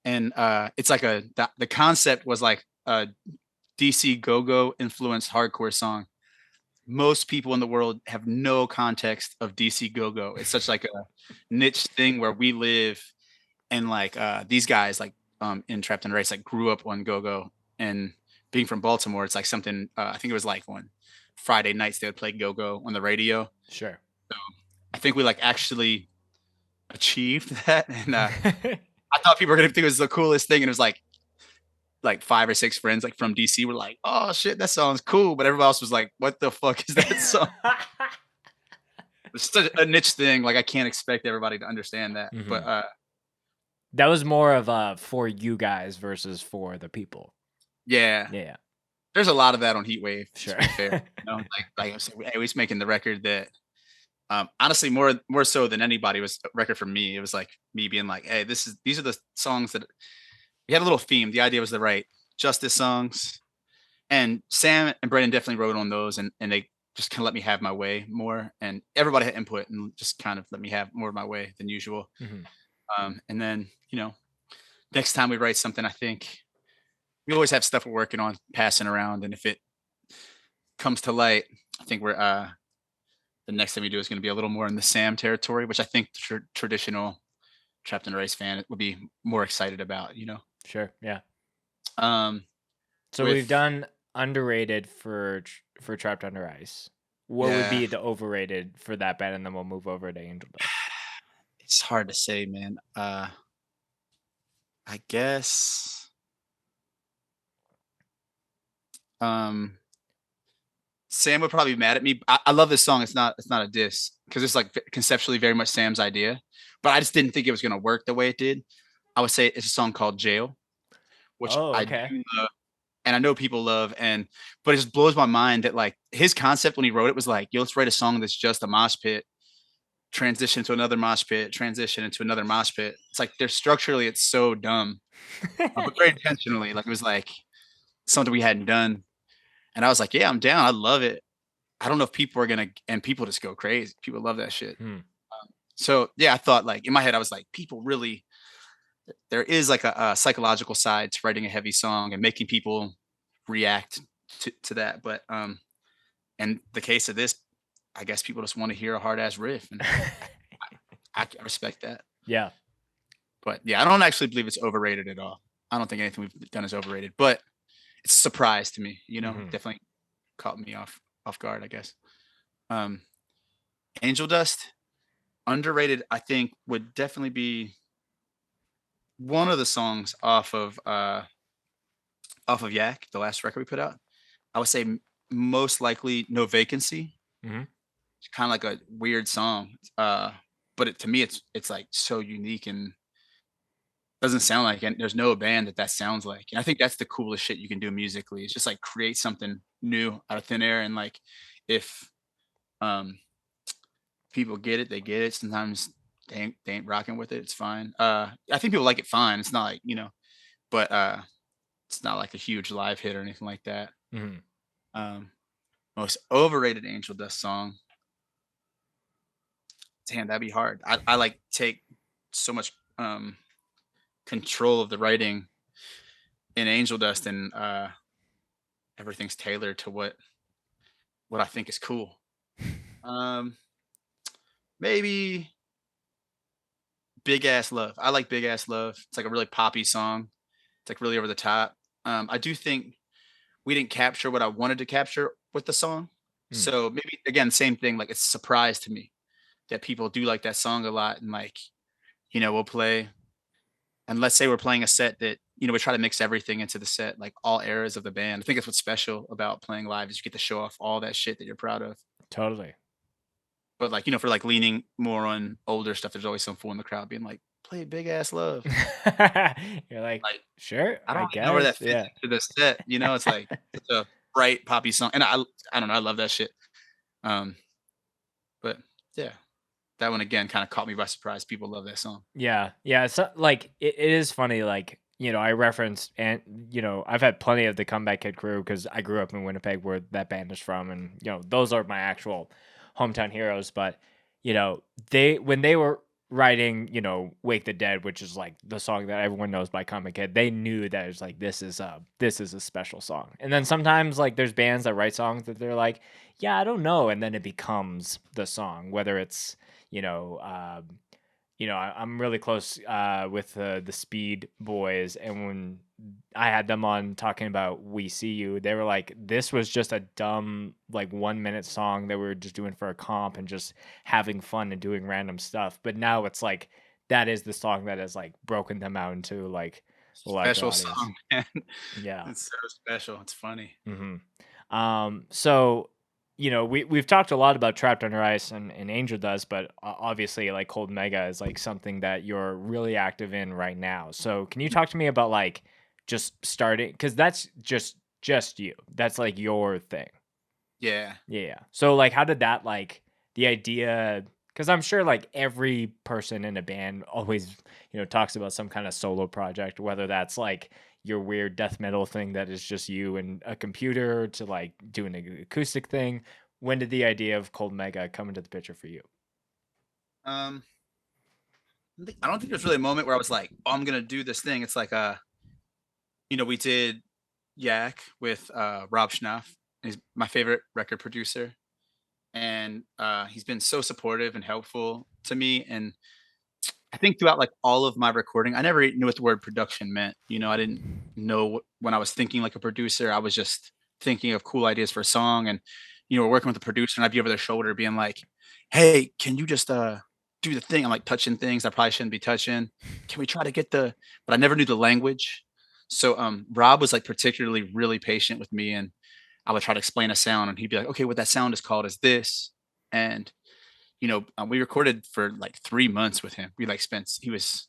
and it's like the concept was like a DC Go-Go influenced hardcore song. Most people in the world have no context of DC Go-Go. It's such like a niche thing where we live, and like these guys like in Trapped in Race like grew up on Go-Go, and being from Baltimore, it's like something I think it was like on Friday nights they would play Go-Go on the radio. Sure. So I think we like actually achieved that, and I thought people were gonna think it was the coolest thing, and it was like 5 or 6 friends like from DC were like, "Oh shit, that song's cool," but everybody else was like, "What the fuck is that song?" It's such a niche thing. Like I can't expect everybody to understand that. But Hmm. That was more of a for you guys versus for the people. yeah, Yeah, there's a lot of that on Heatwave. To sure. be fair, like I was hey, we was making the record that honestly more so than anybody was a record for me. It was like me being like, "Hey, these are the songs that we had a little theme. The idea was to write justice songs, and Sam and Brendan definitely wrote on those, and they just kind of let me have my way more, and everybody had input and just kind of let me have more of my way than usual. Hmm. And then next time we write something, I think we always have stuff we're working on passing around, and if it comes to light, I think we're the next thing we do is going to be a little more in the Sam territory, which I think the traditional Trapped in a Race fan would be more excited about. Sure. Yeah. Um, So we've with done underrated for Trapped Under Ice. What would yeah, be the overrated for that band, and then we'll move over to Angel Dust. it's hard to say, man. I guess um Sam would probably be mad at me. I love this song. It's not a diss because it's like conceptually very much Sam's idea, but I just didn't think it was gonna work the way it did. I would say it's a song called Jail, which Oh, I okay. do love, and I know people love, but it just blows my mind that like his concept when he wrote it was like, yo, let's write a song that's just a mosh pit, transition to another mosh pit, transition into another mosh pit. It's like they're structurally, it's so dumb, but very intentionally. Like it was like something we hadn't done, and I was like, "Yeah, I'm down. I love it." I don't know if people are gonna, and people just go crazy. People love that shit. Hmm. So yeah, I thought like in my head, I was like, people really. There is like a psychological side to writing a heavy song and making people react to that. But in the case of this, I guess people just want to hear a hard ass riff, and I respect that. Yeah. But yeah, I don't actually believe it's overrated at all. I don't think anything we've done is overrated, but it's a surprise to me. Hmm. Definitely caught me off guard, I guess. Um, Angel Dust, underrated. I think would definitely be one of the songs off of Yak, the last record we put out. I would say most likely No Vacancy. Hmm. It's kind of like a weird song, but to me, it's like so unique and doesn't sound like, and there's no band that sounds like. And I think that's the coolest shit you can do musically. It's just like create something new out of thin air, and like if um people get it, they get it. Sometimes they ain't rocking with it. It's fine. I think people like it fine. It's not like but it's not like a huge live hit or anything like that. Hmm. Um, Most overrated Angel Dust song. Damn, that'd be hard. I like take so much control of the writing in Angel Dust, and everything's tailored to what I think is cool. Um, Maybe Big Ass Love. I like Big Ass Love. It's like a really poppy song. It's like really over the top. I do think we didn't capture what I wanted to capture with the song. Hmm. So maybe again, same thing. Like it's a surprise to me that people do like that song a lot, and like we'll play. And let's say we're playing a set that we try to mix everything into the set, like all eras of the band. I think that's what's special about playing live is you get to show off all that shit that you're proud of. Totally. But like for like leaning more on older stuff, there's always some fool in the crowd being like, "Play Big Ass Love." You're like, Like sure, I I don't even know where that guess. fits Yeah. into the set. It's like such a bright poppy song, and I don't know, I love that shit. Um, but yeah, that one again kind of caught me by surprise. People love that song. Yeah, yeah. So, like, it is funny. Like, I referenced, and I've had plenty of the Comeback Kid crew because I grew up in Winnipeg, where that band is from, and those are my actual hometown heroes. But they when they were writing, "Wake the Dead," which is like the song that everyone knows by Comeback Kid, they knew that it's like this is a special song. And then sometimes like there's bands that write songs that they're like, yeah, I don't know, and then it becomes the song, whether it's you know. I'm really close with the Speed Boys, and when I had them on talking about "We See You," they were like, "This was just a dumb like 1 minute song that we were just doing for a comp and just having fun and doing random stuff." But now it's like that is the song that has like broken them out into like a larger Special audience. song, man. Yeah. It's so special. It's funny. Hmm. So we've talked a lot about Trapped Under Ice and Angel Dust, but obviously like Cold Mega is like something that you're really active in right now. So can you talk to me about like just starting, because that's just you. That's like your thing. Yeah. Yeah. Yeah. So like how did that like the idea, because I'm sure like every person in a band always, talks about some kind of solo project, whether that's like your weird death metal thing that is just you and a computer to like doing an acoustic thing. When did the idea of Cold Mega come into the picture for you? Um, I don't think there's really a moment where I was like, "Oh, I'm gonna do this thing." It's like, we did Yak with Rob Schnaff. He's my favorite record producer, and he's been so supportive and helpful to me. And I think throughout like all of my recording, I never knew what the word production meant. I didn't know when I was thinking like a producer. I was just thinking of cool ideas for a song, and we're working with the producer, and I'd be over their shoulder, being like, "Hey, can you just do the thing?" I'm like touching things I probably shouldn't be touching. Can we try to get the? But I never knew the language, so Rob was like particularly really patient with me, and I would try to explain a sound, and he'd be like, "Okay, what that sound is called is this," and we recorded for like 3 months with him. We like spent he was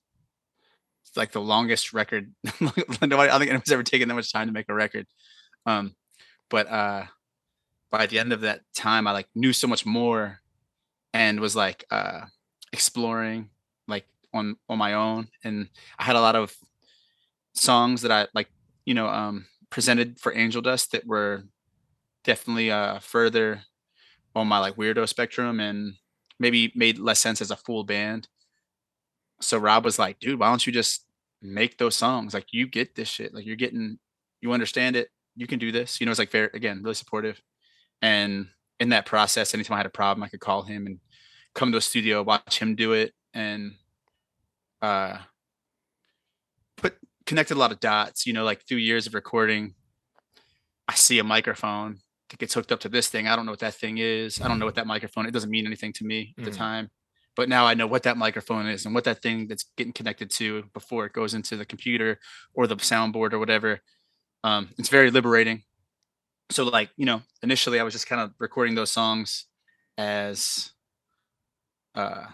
like the longest record. Nobody, I don't think anyone's ever taken that much time to make a record. But by the end of that time, I like knew so much more and was like exploring like on my own. And I had a lot of songs that I like, presented for Angel Dust that were definitely further on my like weirdo spectrum and maybe made less sense as a full band. So Rob was like, dude, why don't you just make those songs? Like you get this shit. Like you understand it. You can do this. It's like very, again, really supportive. And in that process, anytime I had a problem, I could call him and come to a studio, watch him do it, and uh, put connected a lot of dots. Like through years of recording, I see a microphone that gets hooked up to this thing. I don't know what that thing is. I don't know what that microphone. It doesn't mean anything to me at the Mhm. time, but now I know what that microphone is and what that thing that's getting connected to before it goes into the computer or the soundboard or whatever. It's very liberating. So like initially I was just kind of recording those songs as uh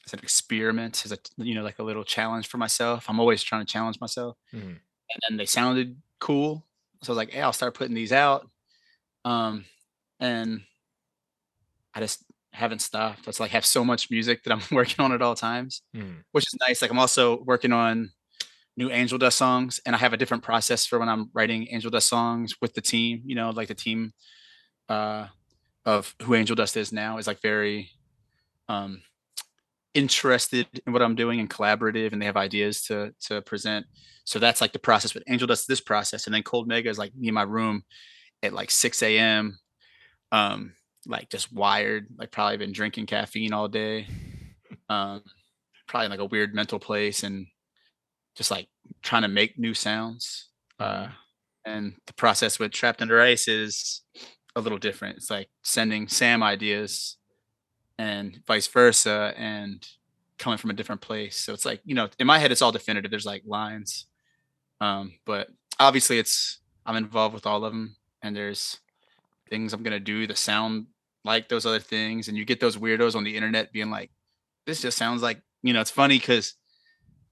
as an experiment, as a like a little challenge for myself. I'm always trying to challenge myself. Mhm. And then they sounded cool. So I was like, hey, I'll start putting these out. Um and I just haven't stopped. It's like have so much music that I'm working on at all times, Mhm. which is nice. Like I'm also working on new Angel Dust songs, and I have a different process for when I'm writing Angel Dust songs with the team. Like the team uh, of who Angel Dust is now is like very um, interested in what I'm doing and collaborative, and they have ideas to present. So that's like the process with Angel Dust. This process, and then Cold Mega is like me in my room at like 6 a.m. Um, like just wired, like probably been drinking caffeine all day. Um, Probably in like a weird mental place and just like trying to make new sounds. Uh, Mhm. and the process with Trapped Under Ice is a little different. It's like sending Sam ideas and vice versa and coming from a different place. So it's like, in my head it's all definitive. There's like lines. But obviously I'm involved with all of them and there's things I'm gonna do that sound like those other things. And you get those weirdos on the internet being like, this just sounds like, it's funny because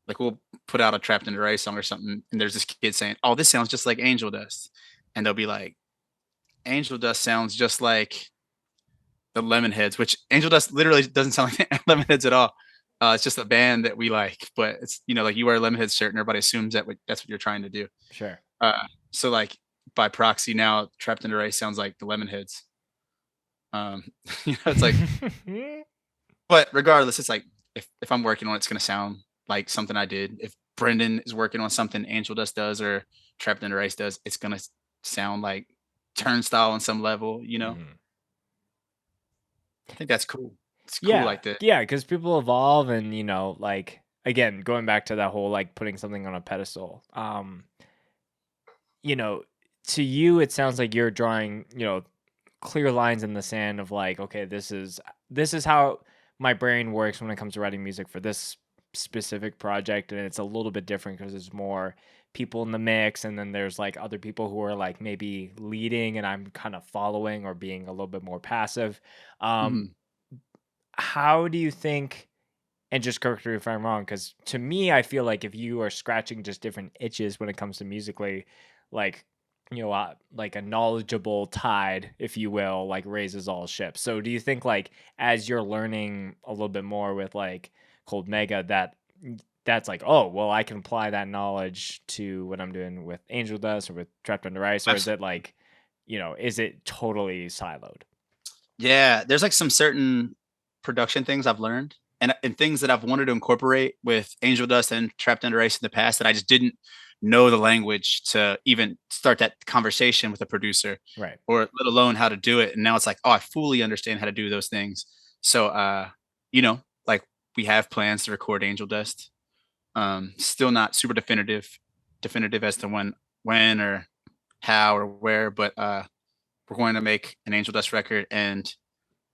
like we'll put out a Trapped Under Ice song or something, and there's this kid saying, "Oh, this sounds just like Angel Dust," and they'll be like, "Angel Dust sounds just like the Lemonheads," which Angel Dust literally doesn't sound like Lemonheads at all. It's just a band that we like, but it's like you wear a Lemonheads shirt and everybody assumes that's what you're trying to do. Sure. So like by proxy now, Trapped Under Ice sounds like the Lemonheads. Um, it's like, but regardless, it's like if I'm working on it, it's gonna sound like something I did. If Brendan is working on something Angel Dust does or Trapped Under Ice does, it's gonna sound like Turnstile on some level. Mhm. I think that's cool. It's cool Yeah, like that. yeah, because people evolve, and like again, going back to that whole like putting something on a pedestal. You know, to you, it sounds like you're drawing, clear lines in the sand of like, okay, this is how my brain works when it comes to writing music for this specific project, and it's a little bit different because there's more people in the mix, and then there's like other people who are like maybe leading, and I'm kind of following or being a little bit more passive. Um, Mhm. how do you think? And just correct me if I'm wrong, because to me, I feel like if you are scratching just different itches when it comes to musically, like, like a knowledgeable tide, if you will, like raises all ships. So do you think like as you're learning a little bit more with like Cold Mega, that's like, oh, well, I can apply that knowledge to what I'm doing with Angel Dust or with Trapped Under Ice, or is Abs- it like, is it totally siloed? Yeah, there's like some certain production things I've learned and things that I've wanted to incorporate with Angel Dust and Trapped Under Ice in the past that I just didn't know the language to even start that conversation with a producer Right. or let alone how to do it. And now it's like, oh, I fully understand how to do those things. So like we have plans to record Angel Dust. Still not super definitive as to when or how or where, but we're going to make an Angel Dust record and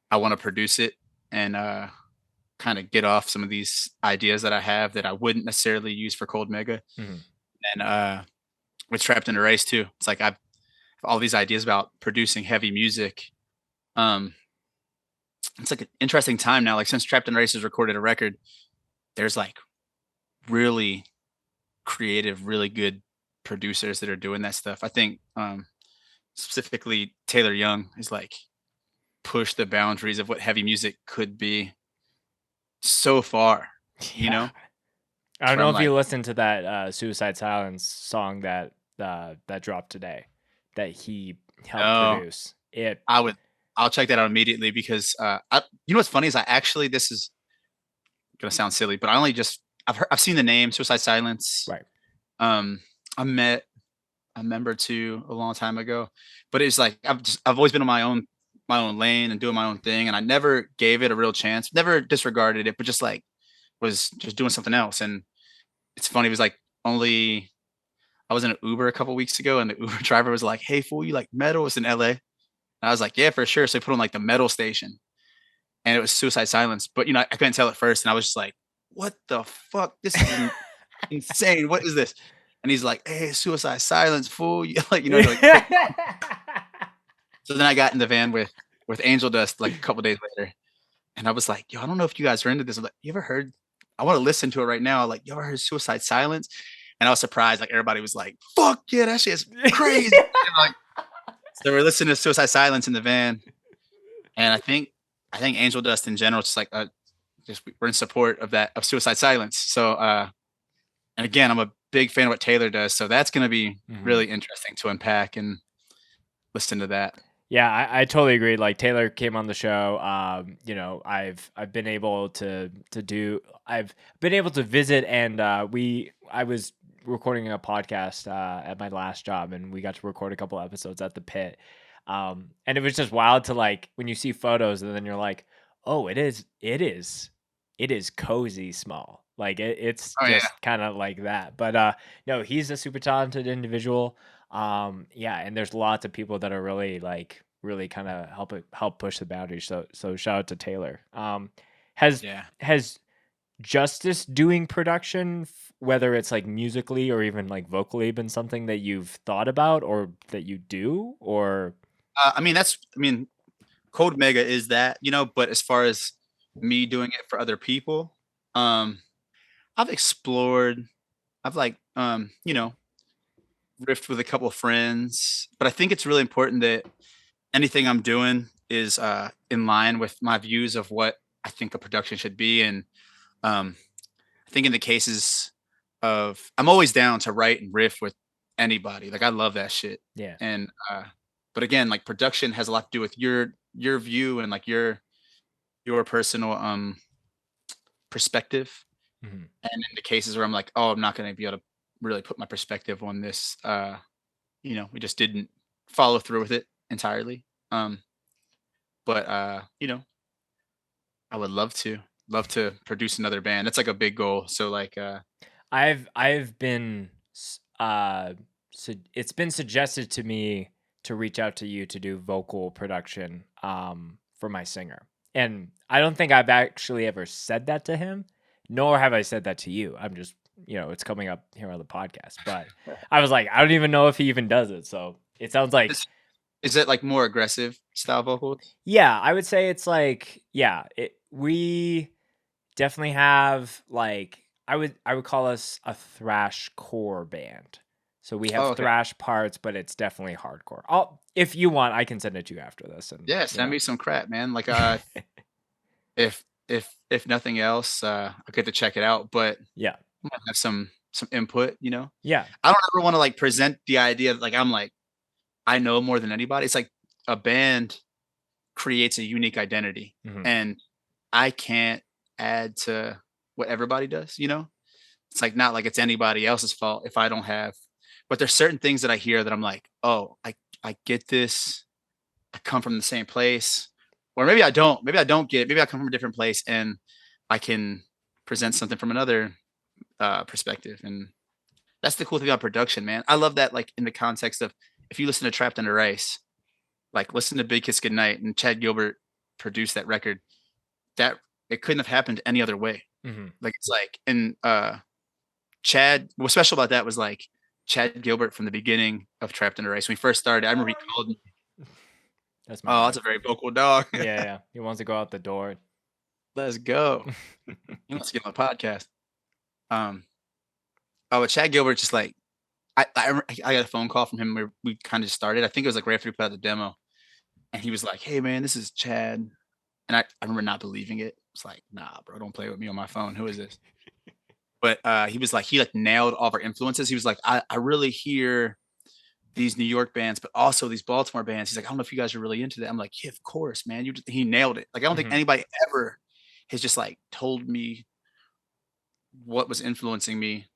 I want to produce it and kind of get off some of these ideas that I have that I wouldn't necessarily use for Cold Mega. Mhm. And with Trapped in a Race too. It's like I've all these ideas about producing heavy music. Um, it's like an interesting time now. Like since Trapped in a Race has recorded a record, there's like really creative, really good producers that are doing that stuff. I think specifically Taylor Young is like push the boundaries of what heavy music could be so far, you Yeah. know? I To don't where know I'm if you like, listened to that Suicide Silence song that dropped today that he helped no, produce. It I would I'll check that out immediately because you know what's funny is I actually this is gonna sound silly, but I only just I've seen the name Suicide Silence. right. Um, I met a member too a long time ago, but it's like I've always been on my own lane and doing my own thing, and I never gave it a real chance, never disregarded it, but just like was just doing something else. And it's funny, it was like only I was in an Uber a couple weeks ago, and the Uber driver was like, "Hey, fool, you like metal? It's in LA." And I was like, "Yeah, for sure." So they put on like the metal station, and it was Suicide Silence. But you know, I couldn't tell at first, and I was just like, "What the fuck? This is insane. What is this?" And he's like, "Hey, Suicide Silence, fool." Like, you know, like put me on. So then I got in the van with Angel Dust like a couple days later, and I was like, "Yo, I don't know if you guys are into this." I'm like, "You ever heard? I want to listen to it right now." Like, "You ever heard Suicide Silence?" And I was surprised. Like everybody was like, "Fuck yeah, that shit is crazy." And like, so we're listening to Suicide Silence in the van, and I think Angel Dust in general, just like just we're in support of that of Suicide Silence. So and again, I'm a big fan of what Taylor does, so that's gonna be Mhm. really interesting to unpack and listen to that. Yeah, I totally agree. Like Taylor came on the show. You know, I've been able to do I've been able to visit and I was recording a podcast at my last job and we got to record a couple episodes at the pit. And it was just wild to like when you see photos and then you're like, oh, it is cozy small. Like it's Oh yeah, just kind of like that. But no, he's a super talented individual. Yeah, and there's lots of people that are really like really kind of help push the boundaries. So shout out to Taylor. Has yeah. has Justice doing production, whether it's like musically or even like vocally, been something that you've thought about or that you do or I mean, I mean, Code Mega is that, you know, but as far as me doing it for other people, um, I've explored, I've like, you know, riffed with a couple of friends, but I think it's really important that anything I'm doing is in line with my views of what I think a production should be. And um, I think in the cases of, I'm always down to write and riff with anybody. Like I love that shit. yeah. And but again, like production has a lot to do with your view and like your personal perspective. Mhm. And in the cases where I'm like, oh, I'm not going to be able to really put my perspective on this, you know, we just didn't follow through with it entirely. Um, but you know, I would love to produce another band. That's like a big goal. So like, I've been it's been suggested to me to reach out to you to do vocal production for my singer. And I don't think I've actually ever said that to him, nor have I said that to you. I'm just, you know, it's coming up here on the podcast. But I was like, I don't even know if he even does it. So it sounds like is it like more aggressive style vocals? yeah, I would say it's like yeah, we definitely have like I would call us a thrash core band. So we have Oh, okay. thrash parts, but it's definitely hardcore. I'll if you want, I can send it to you after this, and Yeah, you send know, me some crap, man. Like, if nothing else, I'll get to check it out. But yeah, I might have some input. You know, yeah, I don't ever want to like present the idea that like I'm like I know more than anybody. It's like a band creates a unique identity, hmm and I can't add to what everybody does. You know, it's like not like it's anybody else's fault if I don't have. But there's certain things that I hear that I'm like, oh, I get this. I come from the same place, or maybe I don't. Maybe I don't get it. Maybe I come from a different place, and I can present something from another perspective. And that's the cool thing about production, man. I love that. Like in the context of if you listen to Trapped Under Ice, like listen to Big Kiss Goodnight, and Chad Gilbert produced that record. That it couldn't have happened any other way. hmm Like it's like, and Chad. What's special about that was like Chad Gilbert from the beginning of Trapped Under Ice. When we first started, I remember he called me. that's my Oh, that's dog. a very vocal dog. Yeah, yeah, he wants to go out the door. Let's go. He wants to get on the podcast. Um, oh, but Chad Gilbert just like I got a phone call from him where we kind of started. I think it was like right after we put out the demo, and he was like, "Hey, man, this is Chad." And I remember not believing it. It's like, "Nah, bro, don't play with me on my phone. Who is this?" But, he was like he, like, nailed all of our influences. He was like, "I really hear these New York bands, but also these Baltimore bands." He's like, "I don't know if you guys are really into that." I'm like, "Yeah, of course, man. You just" he nailed it. Like, I don't think Mhm. anybody ever has just, like, told me what was influencing me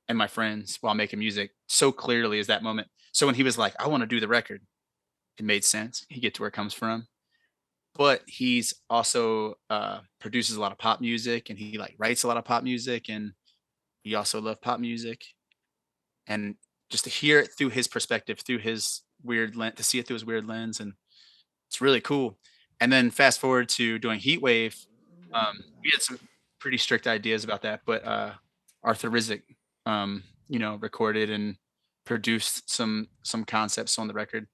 and my friends while making music so clearly as that moment. So when he was like, "I wanna do the record," it made sense. He gets where it comes from. But he's also, produces a lot of pop music, and he, like, writes a lot of pop music, and he also loved pop music. And just to hear it through his perspective, through his weird lens, to see it through his weird lens, and it's really cool. And then fast forward to doing Heatwave, we had some pretty strict ideas about that, but Arthur Rizek, recorded and produced some concepts on the record,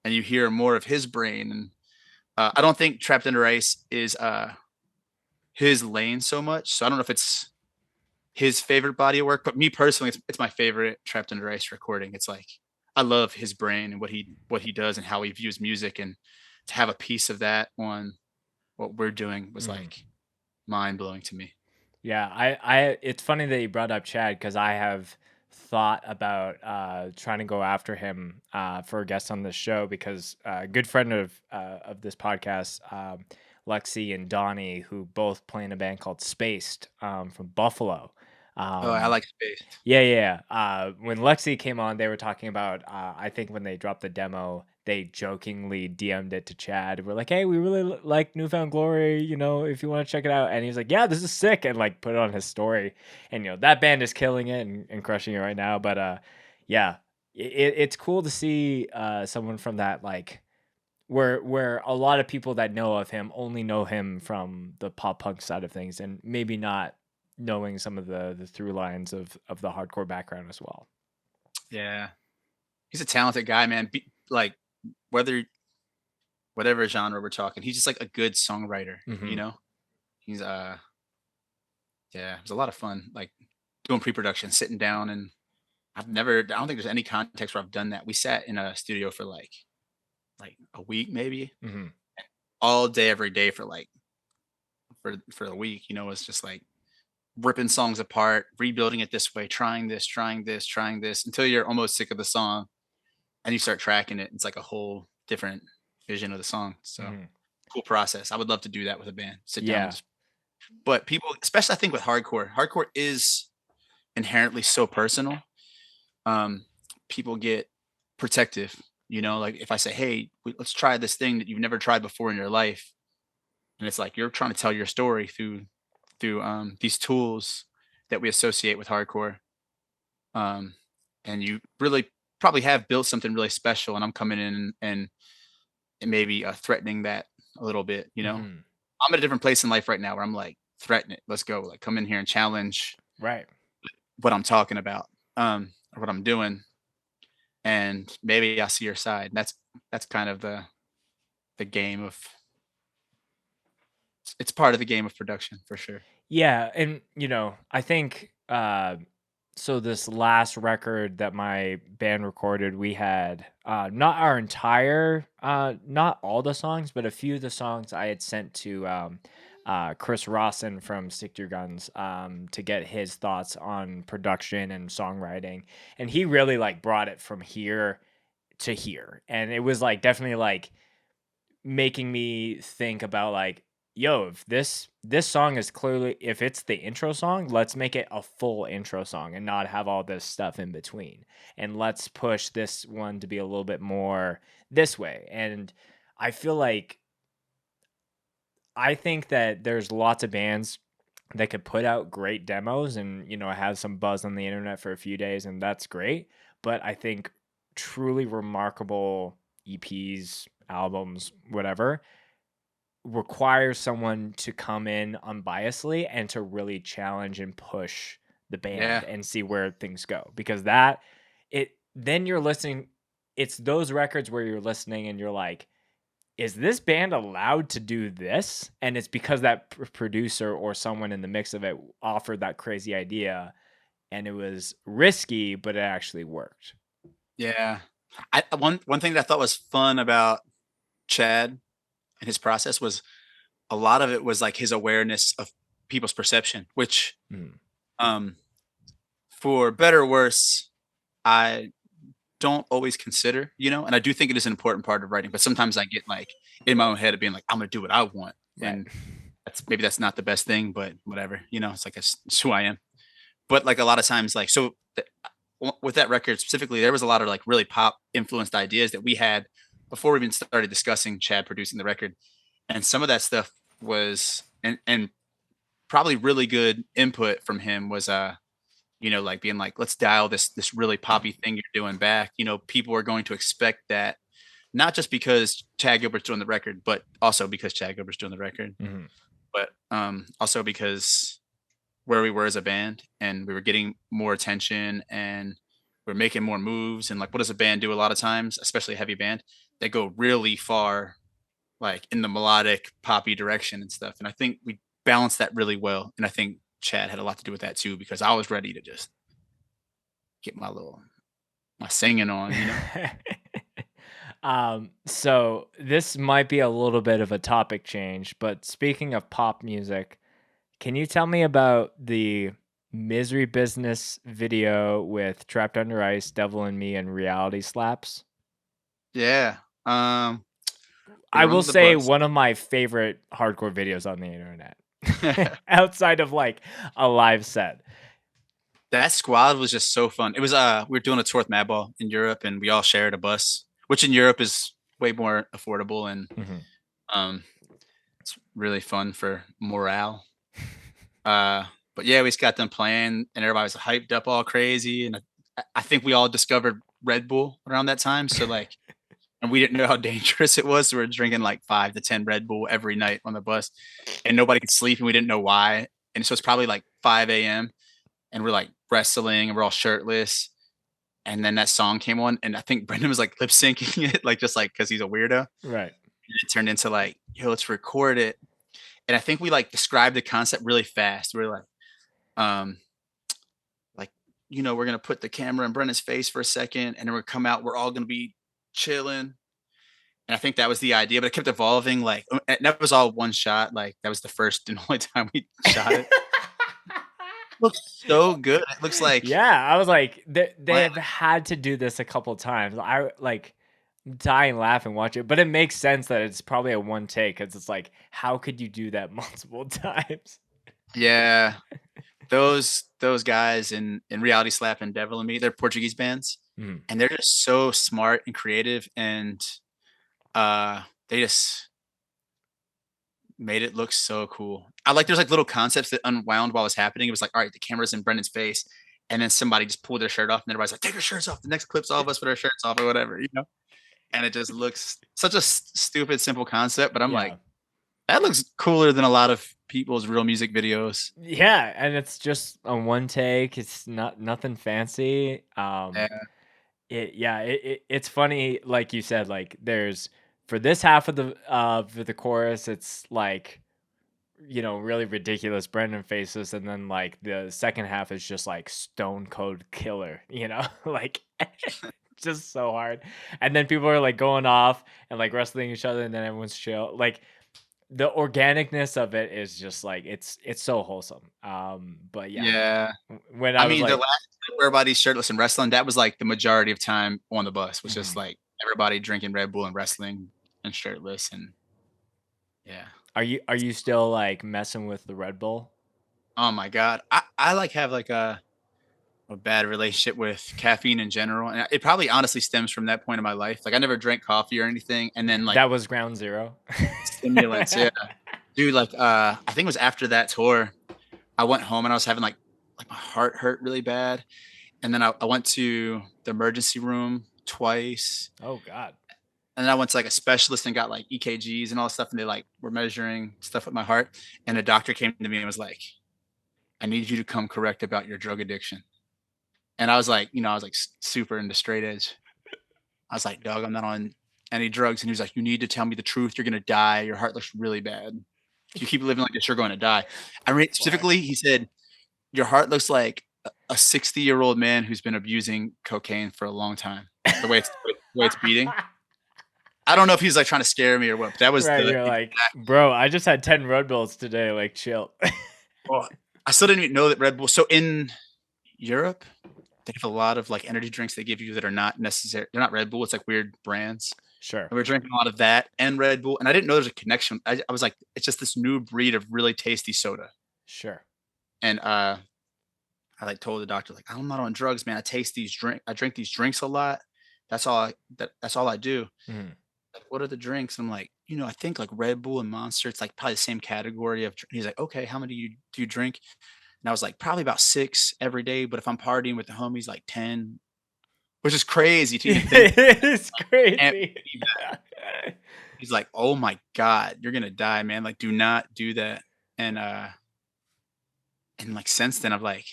and you hear more of his brain. And I don't think Trapped Under Ice is his lane so much, so I don't know if it's his favorite body of work, but me personally, it's my favorite Trapped Under Ice recording. It's like I love his brain and what he does and how he views music, and to have a piece of that on what we're doing was Mhm. like mind blowing to me. Yeah, it's funny that you brought up Chad because I have thought about trying to go after him for a guest on this show because a good friend of this podcast, Lexi and Donnie, who both play in a band called Spaced from Buffalo. Oh, I Um, like Space. yeah, yeah. When Lexi came on, they were talking about. I think when they dropped the demo, they jokingly DM'd it to Chad. We're like, "Hey, we really like Newfound Glory. You know, if you want to check it out." And he's like, "Yeah, this is sick," and like put it on his story. And that band is killing it and crushing it right now. But yeah, it's cool to see someone from that like where a lot of people that know of him only know him from the pop punk side of things and maybe not knowing some of the through lines of the hardcore background as well. Yeah, he's a talented guy, man. Like whether whatever genre we're talking, he's just like a good songwriter. You Hmm. know, he's yeah, it was a lot of fun. Like doing pre-production, sitting down, and I don't think there's any context where I've done that. We sat in a studio for like a week maybe, Hmm. all day every day for like for a week. It's just like ripping songs apart, rebuilding it this way, trying this until you're almost sick of the song, and you start tracking it. It's like a whole different vision of the song. So Hmm. cool process. I would love to do that with a band. Sit down and Yeah. just. But people, especially I think with hardcore is inherently so personal. Um, People get protective. Like if I say, "Hey, let's try this thing that you've never tried before in your life," and it's like you're trying to tell your story through these tools that we associate with hardcore. Um, and you really probably have built something really special, and I'm coming in and maybe threatening that a little bit. Hmm. I'm at a different place in life right now where I'm like, threaten it. Let's go. Like, come in here and challenge Right. what I'm talking about, or what I'm doing, and maybe I'll see your side. That's kind of the game of. It's part of the game of production for sure. Yeah, and I think so this last record that my band recorded, we had not our entire not all the songs, but a few of the songs I had sent to Chris Rawson from Stick to Your Guns to get his thoughts on production and songwriting. And he really like brought it from here to here. And it was like definitely like making me think about like, yo, if this song is clearly, if it's the intro song, let's make it a full intro song and not have all this stuff in between, and let's push this one to be a little bit more this way. And I feel like I think that there's lots of bands that could put out great demos and have some buzz on the internet for a few days, and that's great. But I think truly remarkable EPs, albums, whatever, requires someone to come in unbiasedly and to really challenge and push the band Yeah, and see where things go, because that it then you're listening, it's those records where you're listening and you're like, is this band allowed to do this? And it's because that producer or someone in the mix of it offered that crazy idea, and it was risky but it actually worked. yeah. One thing that I thought was fun about Chad and his process was a lot of it was like his awareness of people's perception, which Mm. um for better or worse, I don't always consider, and I do think it is an important part of writing, but sometimes I get like in my own head of being like, I'm gonna do what I want. Right. And that's not the best thing, but whatever, it's like it's who I am. But like a lot of times, like with that record specifically, there was a lot of like really pop influenced ideas that we had before we even started discussing Chad producing the record. And some of that stuff was and probably really good input from him was like being like, let's dial this really poppy thing you're doing back. People are going to expect that not just because Chad Gilbert's doing the record, but also because Chad Gilbert's doing the record, Mhm. but also because where we were as a band and we were getting more attention and we're making more moves. And like, what does a band do a lot of times, especially a heavy band? They go really far, like in the melodic poppy direction and stuff. And I think we balanced that really well. And I think Chad had a lot to do with that too, because I was ready to just get my singing on. So this might be a little bit of a topic change, but speaking of pop music, can you tell me about the Misery Business video with Trapped Under Ice, Devil in Me, and Reality Slaps? Yeah. We I were will on the say bus. one of my favorite hardcore videos on the internet. Outside of like a live set. That squad was just so fun. It was we were doing a tour with Madball in Europe and we all shared a bus, which in Europe is way more affordable and Mhm. um it's really fun for morale. Uh but yeah, we just got them playing and everybody was hyped up all crazy and I think we all discovered Red Bull around that time. So like and we didn't know how dangerous it was. So we were drinking like 5 to 10 Red Bull every night on the bus and nobody could sleep and we didn't know why. And so it's probably like 5 a.m. and we're like wrestling and we're all shirtless. And then that song came on, and I think Brendan was like lip syncing it, like just like because he's a weirdo. And Right. it turned into like, yo, let's record it. And I think we like described the concept really fast. We are um, like, we're gonna put the camera in Brendan's face for a second, and then we're come out. We're all gonna be chilling. And I think that was the idea, but it kept evolving. Like, and that was all one shot. Like, that was the first and only time we shot it. Looks so good. It looks like Yeah, I was like, they plan. have had to do this a couple times. I like dying laughing watch it, but it makes sense that it's probably a one take because it's like, how could you do that multiple times? Yeah, those guys in Reality Slap and Devil and Me, they're Portuguese bands, Mhm. and they're just so smart and creative, and they just made it look so cool. I like there's like little concepts that unwound while it was happening. It was like, all right, the camera's in Brendan's face, and then somebody just pulled their shirt off, and everybody's like, take your shirts off. The next clip's all of us with our shirts off or whatever. And it just looks such a stupid, simple concept, but I'm like, Yeah. that looks cooler than a lot of people's real music videos. Yeah, and it's just a one take. It's nothing fancy. Yeah, It's funny, like you said, like there's for this half of the chorus, it's like really ridiculous Brendan faces, and then like the second half is just like stone cold killer, like just so hard. And then people are like going off and like wrestling each other, and then everyone's chill. Like the organicness of it is just like it's so wholesome. But yeah, yeah. when I I was mean, the like, last clip where everybody's shirtless and wrestling, that was like the majority of time on the bus was just Mhm. like everybody drinking Red Bull and wrestling and shirtless and yeah. are you still like messing with the Red Bull? Oh my god. I like have like a bad relationship with caffeine in general, and it probably honestly stems from that point in my life. Like I never drank coffee or anything, and then like That was ground zero. stimulants, yeah. Dude, like I think it was after that tour, I went home and I was having like my heart hurt really bad. And then I went to the emergency room twice. Oh God. And then I went to like a specialist and got like EKGs and all this stuff. And they like were measuring stuff with my heart. And the doctor came to me and was like, I need you to come correct about your drug addiction. And I was like, I was like super into straight edge. I was like, dog, I'm not on any drugs. And he was like, you need to tell me the truth. You're going to die. Your heart looks really bad. If you keep living like this, you're going to die. I mean, Fuck. specifically, he said, your heart looks like a 60-year-old man who's been abusing cocaine for a long time. The way it's beating. I don't know if he's like trying to scare me or what. But that was Right, the you're like, bro, I just had 10 Red Bulls today. Like, chill. well, I still didn't even know that Red Bull. So in Europe, they have a lot of like energy drinks they give you that are not necessary. They're not Red Bull. It's like weird brands. Sure, And we are drinking a lot of that and Red Bull. And I didn't know there's a connection. I was like, it's just this new breed of really tasty soda. sure. And I like told the doctor, like, I'm not on drugs, man. I drink these drinks a lot. That's all I do. Mhm. Like, what are the drinks? And I'm like, I think like Red Bull and Monster, it's like probably the same category of he's like, okay, how many do you drink? And I was like, probably about 6 every day. But if I'm partying with the homies, like 10, which is crazy to even think. It's Can't crazy. believe that. He's like, oh my God, you're gonna die, man. Like, do not do that. And like since then I've like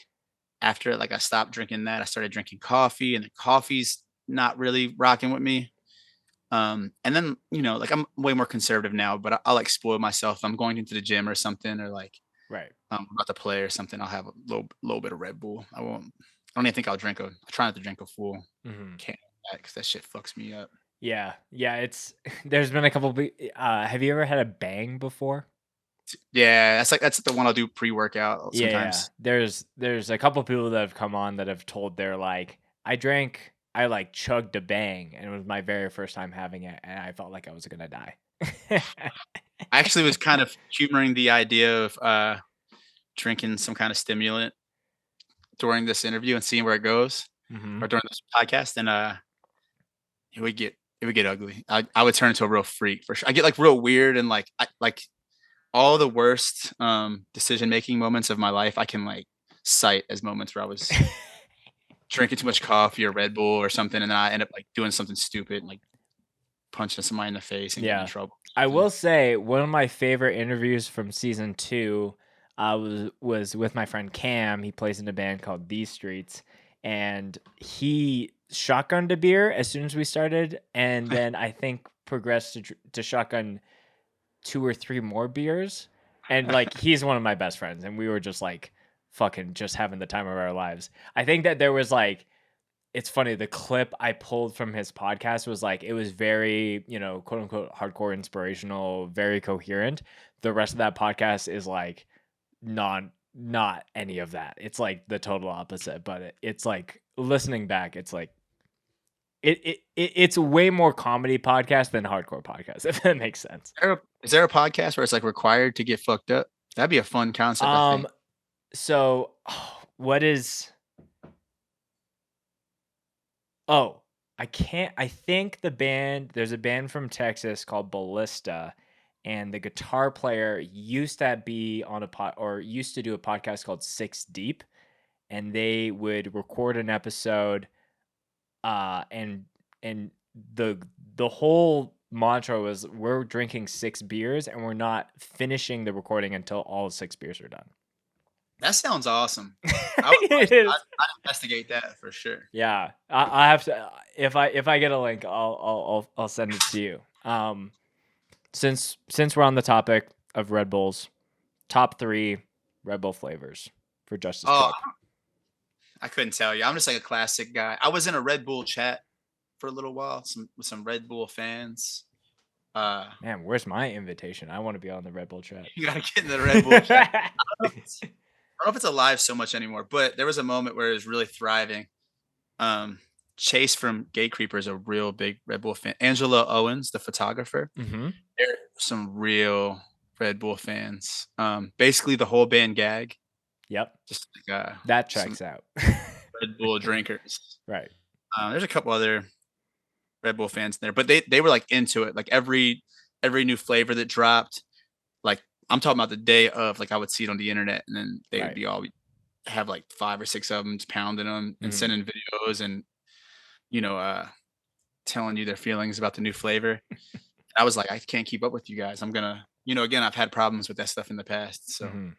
after like I stopped drinking that, I started drinking coffee, and the coffee's not really rocking with me. And then, like I'm way more conservative now, but I'll like spoil myself. If I'm going into the gym or something, or like Right. about to play or something, I'll have a little bit of Red Bull. I don't even think I try not to drink a full Mhm. can of that because that shit fucks me up. Yeah. Yeah. There's been a couple. Have you ever had a bang before? Yeah, that's the one I'll do pre-workout Yeah. Yeah. sometimes. There's a couple people that have come on that have told they're like, I like chugged a bang, and it was my very first time having it, and I felt like I was gonna die. I actually was kind of humoring the idea of drinking some kind of stimulant during this interview and seeing where it goes, Hmm. or during this podcast, and it would get ugly. I would turn into a real freak for sure. I get like real weird, and like all the worst decision making moments of my life I can like cite as moments where I was drinking too much coffee or Red Bull or something, and then I end up like doing something stupid, like punching somebody in the face and getting in Yeah. trouble. I will say one of my favorite interviews from season 2 was with my friend Cam. He plays in a band called These Streets, and he shotgunned a beer as soon as we started, and then I think progressed to shotgun 2 or 3 more beers. And like he's one of my best friends, and we were just like fucking just having the time of our lives. I think that there was like it's funny, the clip I pulled from his podcast was like it was very, quote unquote hardcore inspirational, very coherent. The rest of that podcast is like not any of that. It's like the total opposite, but it's like listening back, it's like it's way more comedy podcast than hardcore podcast, if that makes sense. Is there a podcast where it's like required to get fucked up? That'd be a fun concept, I think. So what is Oh, I think there's a band from Texas called Ballista, and the guitar player used to be on used to do a podcast called Six Deep, and they would record an episode, and the whole mantra was we're drinking 6 beers and we're not finishing the recording until all 6 beers are done. That sounds awesome. I'd It is. investigate that for sure. Yeah, I have to. If I get a link, I'll send it to you. Since we're on the topic of Red Bulls, top 3 Red Bull flavors for Justice Oh, Tripp. I couldn't tell you. I'm just like a classic guy. I was in a Red Bull chat for a little while, with some Red Bull fans. Man, where's my invitation? I want to be on the Red Bull chat. You gotta get in the Red Bull chat. I don't know if it's alive so much anymore, but there was a moment where it was really thriving. Chase from Gate Creeper is a real big Red Bull fan. Angela Owens, the photographer, Mm-hmm. they're some real Red Bull fans. Basically the whole band gag. Yep, Just like that some checks out. Red Bull drinkers. Right. There's a couple other Red Bull fans in there, but they were like into it. Like every new flavor that dropped, like I'm talking about the day of, like I would see it on the internet, and then they would Right. be all have like 5 or 6 of them, just pounding them and Mhm. sending videos and telling you their feelings about the new flavor. I was like, I can't keep up with you guys. I'm gonna, again, I've had problems with that stuff in the past, so Mhm.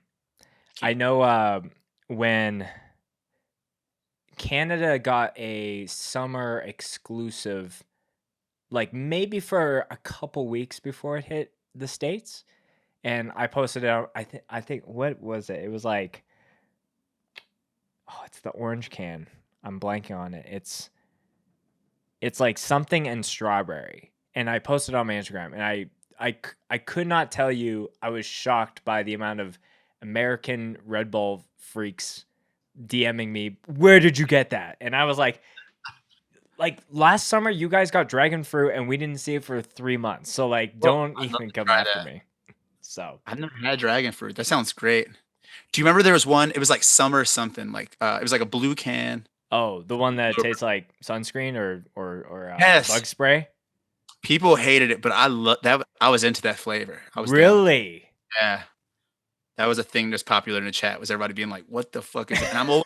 I know when Canada got a summer exclusive, like maybe for a couple weeks before it hit the States, and I posted it out. I think what was it? It was like, oh, it's the orange can. I'm blanking on it. It's like something and strawberry, and I posted on my Instagram, and I could not tell you, I was shocked by the amount of American Red Bull freaks DMing me, "Where did you get that?" And I was like last summer you guys got dragon fruit and we didn't see it for 3 months. So like Well, don't I'd love even to come try after that. me. So, I've never had dragon fruit. That sounds great. Do you remember there was one? It was like summer something. Like it was like a blue can. oh, the one that tastes like sunscreen or Yes, bug spray? people hated it, but I love that. I was into that flavor. I was down. Really? Yeah, that was a thing that's popular in the chat. Was everybody being like, "What the fuck is that?" And I'm always,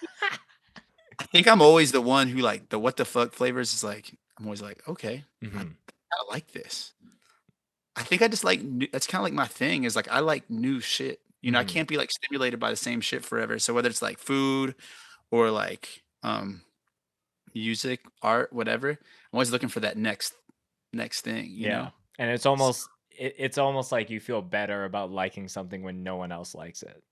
I think I'm always the one who like the what the fuck flavors is like. I'm always like, okay, I, Mhm. I like this. I think I just like that's kind of like my thing is like I like new shit. You know, I Mhm. can't be like stimulated by the same shit forever. So whether it's like food or like music, art, whatever, I'm always looking for that next thing, you Yeah. know? And it's almost like you feel better about liking something when no one else likes it.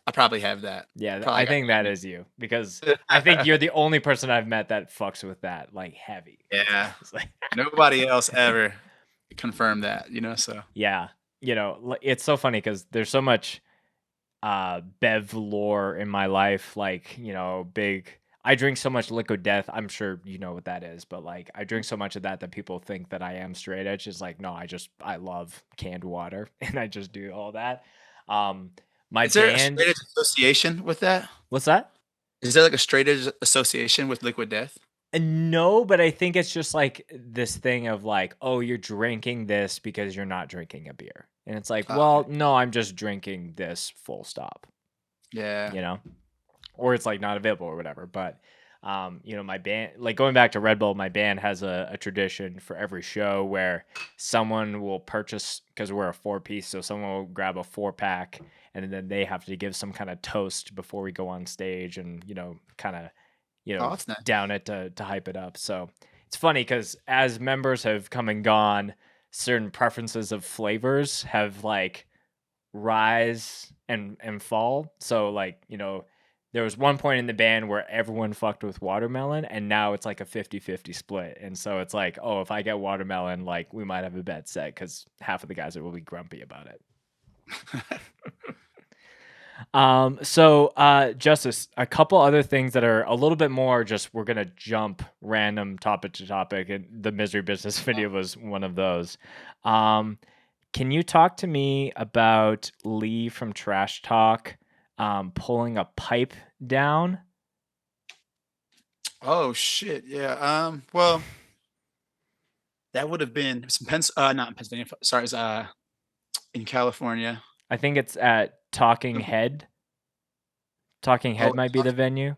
I probably have that. Yeah, I Probably got think that is you because I think that. you're the only person I've met that fucks with that like heavy. Yeah. It's like Nobody else ever confirmed that, you know? So yeah, it's so funny because there's so much bev lore in my life. Like, big. I drink so much liquid death. I'm sure you know what that is, but like I drink so much of that people think that I am straight edge. It's like no, I love canned water and I just do all that. Um, my is there a band. straight edge association with that? What's that? Is there like a straight edge association with liquid death? No, but I think it's just like this thing of like, oh, you're drinking this because you're not drinking a beer. And it's like, well, Okay. no, I'm just drinking this full stop, Yeah. you know? Or it's like not available or whatever. But my band, like going back to Red Bull, my band has a tradition for every show where someone will purchase, because we're a 4-piece, so someone will grab a 4-pack and then they have to give some kind of toast before we go on stage and kind of Oh, that's nice. down it to hype it up. So it's funny because as members have come and gone, certain preferences of flavors have like rise and fall. So like, there was one point in the band where everyone fucked with watermelon and now it's like a 50-50 split. And so it's like, oh, if I get watermelon, like we might have a bad set because half of the guys will be grumpy about it. Justice, a couple other things that are a little bit more just we're gonna jump random topic to topic, and the misery business video was one of those. Um, can you talk to me about Lee from Trash Talk pulling a pipe down? Oh shit. Yeah. Well, that would have been some not in Pennsylvania. Sorry, it's in California. I think it's at Talking Head. Talking Oh, Head might be the venue.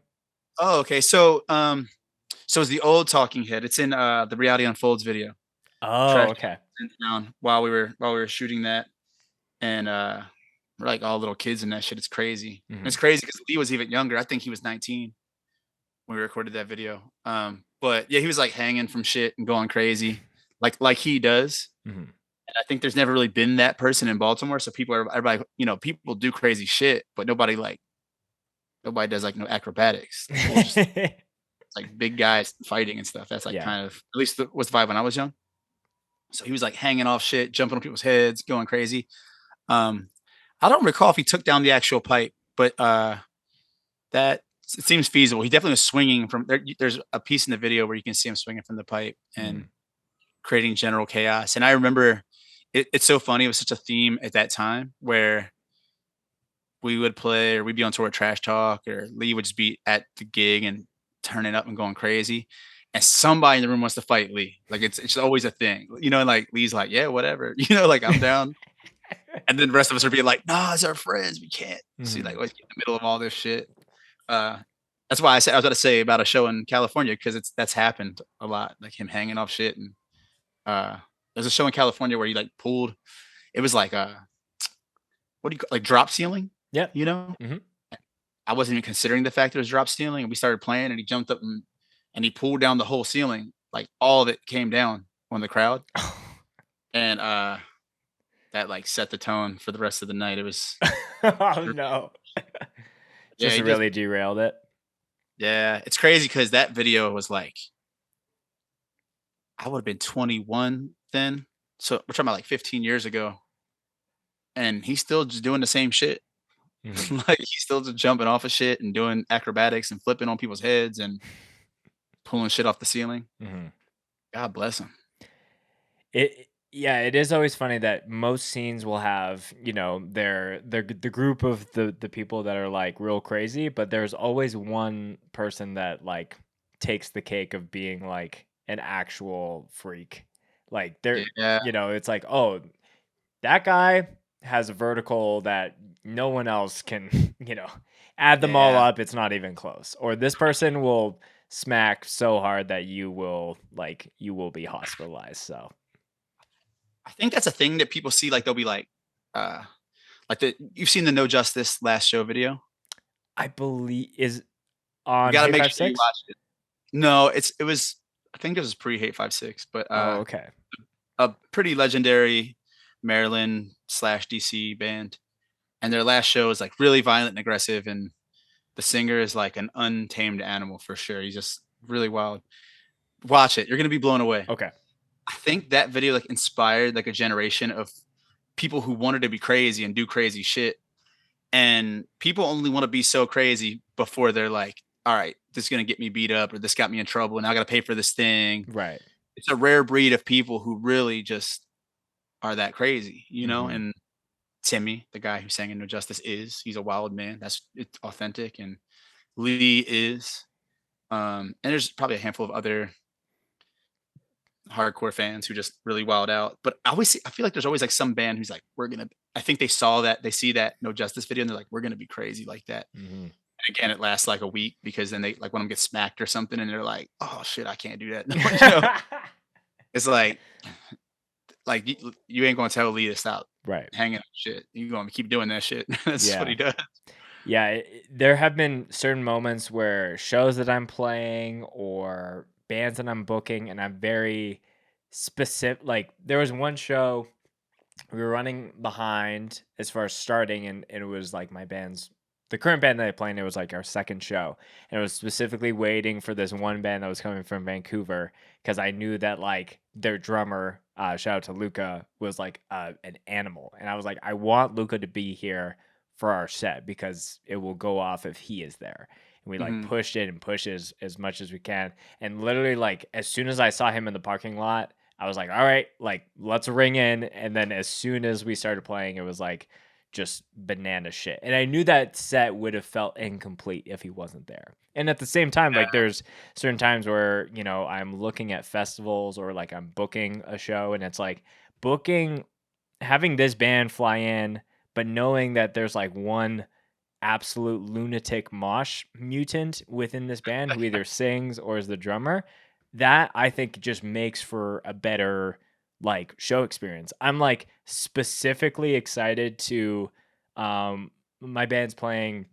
oh, okay. So it's the old Talking Head. It's in the Reality Unfolds video. Oh, Trash okay. in town while we were shooting that, and we're like all little kids in that shit. It's crazy. And Hmm. it's crazy because Lee was even younger. I think he was 19 when we recorded that video. But yeah, he was like hanging from shit and going crazy, like he does. Hmm. And I think there's never really been that person in Baltimore. So everybody, people do crazy shit, but nobody does like no acrobatics. Like we'll just it's like big guys fighting and stuff. That's like Yeah. kind of at least was the vibe when I was young. So he was like hanging off shit, jumping on people's heads, going crazy. Um, I don't recall if he took down the actual pipe, but that it seems feasible. He definitely was swinging from there. There's a piece in the video where you can see him swinging from the pipe and Mhm. creating general chaos. And I remember it's so funny. It was such a theme at that time where we would play or we'd be on tour with Trash Talk or Lee would just be at the gig and turning up and going crazy. And somebody in the room wants to fight Lee. Like it's always a thing. And like Lee's like, yeah, whatever. Like I'm down. And then the rest of us are being like, nah, it's our friends. We can't. See, like Mhm. always get in the middle of all this shit. Uh that's why I was about to say about a show in California, because that's happened a lot. Like him hanging off shit. And there's a show in California where he like pulled, it was like what do you call like drop ceiling, Yep. you know? Mhm. I wasn't even considering the fact it was drop ceiling, and we started playing, and he jumped up and he pulled down the whole ceiling, like all of it came down on the crowd, and that like set the tone for the rest of the night. It was, Oh, no. yeah, Just he did, really derailed it. yeah, it's crazy because that video was like I would have been 21 then. So we're talking about like 15 years ago, and he's still just doing the same shit. Hmm. Like he's still just jumping off of shit and doing acrobatics and flipping on people's heads and pulling shit off the ceiling. Hmm. God bless him. Yeah, it is always funny that most scenes will have, the group of the people that are like real crazy, but there's always one person that like takes the cake of being like an actual freak. Like Yeah, it's like, oh, that guy has a vertical that no one else can, add them all yeah. up, it's not even close. Or this person will smack so hard that you will be hospitalized. So I think that's a thing that people see. Like they'll be uh, like you've seen the No Justice last show video. I believe is You on got to Hate make Five sure you Six. watch it. No, it was. I think it was pre Hate 5-6, but Oh, okay. a pretty legendary Maryland slash DC band, and their last show is like really violent and aggressive, and the singer is like an untamed animal for sure. He's just really wild. Watch it. You're gonna be blown away. Okay. I think that video like inspired like a generation of people who wanted to be crazy and do crazy shit. And people only want to be so crazy before they're like, all right, this is gonna get me beat up or this got me in trouble and now I gotta pay for this thing. Right. It's a rare breed of people who really just are that crazy, you know? Hmm. And Timmy, the guy who sang in No Justice he's a wild man. That's it's authentic. And Lee is. And there's probably a handful of other hardcore fans who just really wild out. But I feel like there's always like some band who's like, I think they see that No Justice video and they're like, we're gonna be crazy like that. Hmm. And again, it lasts like a week because then they like one of them gets smacked or something and they're like, oh shit, I can't do that. No, it's like you ain't gonna tell Lee to stop Right. hanging on shit. You're gonna keep doing that shit. That's what Yeah. he does. Yeah. There have been certain moments where shows that I'm playing or bands that I'm booking, and I'm very specific. Like there was one show we were running behind as far as starting, and it was like the current band that I play in, it was like our second show, and it was specifically waiting for this one band that was coming from Vancouver because I knew that like their drummer, shout out to Luca, was like an animal, and I was like, I want Luca to be here for our set because it will go off if he is there. And we like Hmm. pushed it and pushed it as much as we can, and literally like as soon as I saw him in the parking lot, I was like, all right, like let's ring in. And then as soon as we started playing, it was like just banana shit. And I knew that set would have felt incomplete if he wasn't there. And at the same time, like there's certain times where, I'm looking at festivals or like I'm booking a show and it's like booking, having this band fly in, but knowing that there's like one absolute lunatic mosh mutant within this band who either sings or is the drummer, that I think just makes for a better like show experience. I'm like specifically excited to my band's playing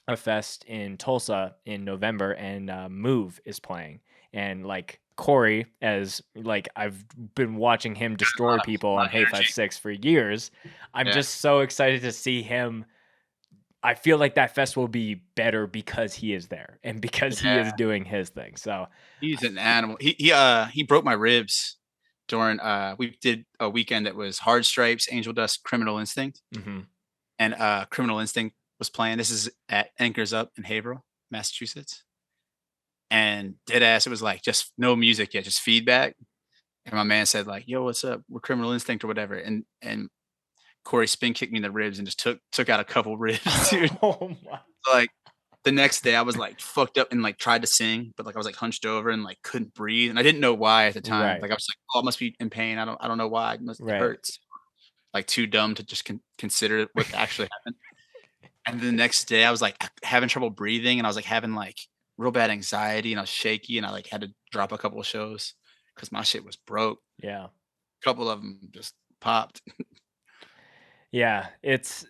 a fest in Tulsa in November, and Move is playing, and like Corey, as like I've been watching him destroy people A lot on of Hey energy. 56 for years. I'm Yeah. just so excited to see him. I feel like that fest will be better because he is there and because he is Yeah. doing his thing. So, He's an animal. He broke my ribs during we did a weekend that was Hard Stripes, Angel Dust, Criminal Instinct, mhm. and Criminal Instinct was playing. This is at Anchors Up in Haverhill, Massachusetts. And dead ass, it was like just no music yet, just feedback. And my man said, like, yo, what's up? We're Criminal Instinct or whatever. And Corey spin kicked me in the ribs and just took out a couple ribs, dude. Oh my. Like the next day I was like fucked up and like tried to sing, but like I was like hunched over and like couldn't breathe. And I didn't know why at the time. Right. Like I was like, oh, I must be in pain. I don't know why. It Right. hurts. Like too dumb to just consider what actually happened. And the next day I was like having trouble breathing and I was like having like real bad anxiety and I was shaky and I like had to drop a couple of shows because my shit was broke. Yeah. A couple of them just popped. Yeah. It's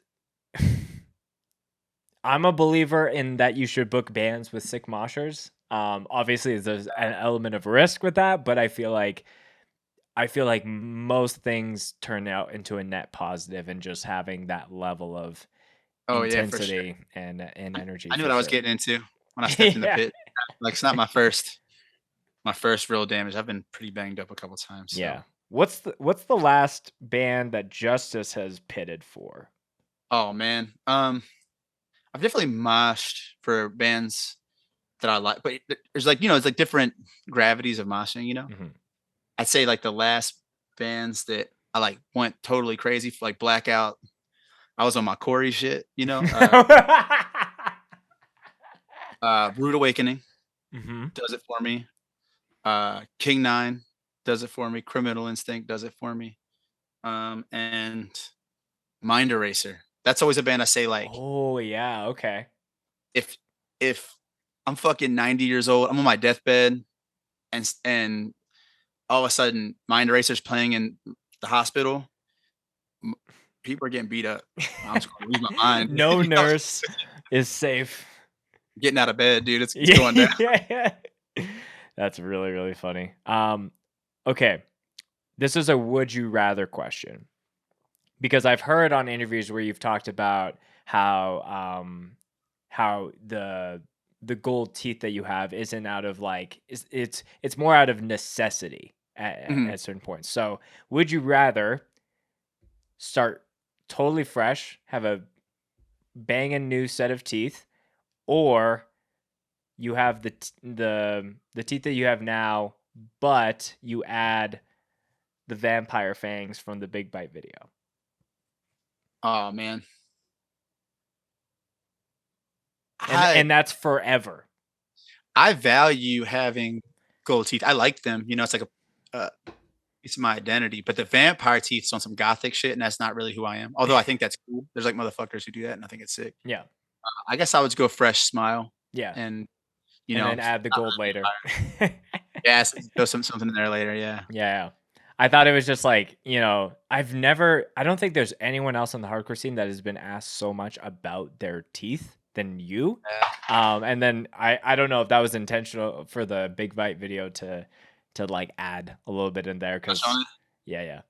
I'm a believer in that you should book bands with sick moshers. Obviously there's an element of risk with that, but I feel like most things turn out into a net positive, and just having that level of Oh yeah, for sure. intensity and energy I knew for what I was sure. getting into when I stepped in the Yeah. pit. Like it's not my first real damage. I've been pretty banged up a couple times. So Yeah. What's the last band that Justice has pitted for? Oh man, I've definitely moshed for bands that I like, but there's like it's like different gravities of moshing. Mhm. I'd say like the last bands that I like went totally crazy for, like Blackout. I was on my Corey shit. Rude Awakening Mhm. does it for me. King Nine does it for me. Criminal Instinct does it for me. And Mind Eraser. That's always a band I say like Oh, yeah, okay. if if I'm fucking 90 years old, I'm on my deathbed, and all of a sudden Mind Eraser's playing in the hospital, m- people are getting beat up. I'm just gonna lose my mind. No nurse is safe. Getting out of bed, dude. It's going down. Yeah. That's really, really funny. Okay. This is a would you rather question because I've heard on interviews where you've talked about how the gold teeth that you have isn't out of like it's more out of necessity Mhm. at certain points. So, would you rather start totally fresh, have a banging new set of teeth, or you have the teeth that you have now, but you add the vampire fangs from the Big Bite video? Oh man. And I and that's forever. I value having gold teeth. I like them. It's like a it's my identity. But the vampire teeth's on some gothic shit, and that's not really who I am. Although I think that's cool. There's like motherfuckers who do that, and I think it's sick. Yeah. I guess I would go fresh smile, Yeah. and And then add the not gold really later. vampire. Yeah, throw something in there later. Yeah. Yeah. I thought it was just like, I don't think there's anyone else in the hardcore scene that has been asked so much about their teeth than you. Yeah. And then I don't know if that was intentional for the Big Bite video to like add a little bit in there Touch because on it. yeah.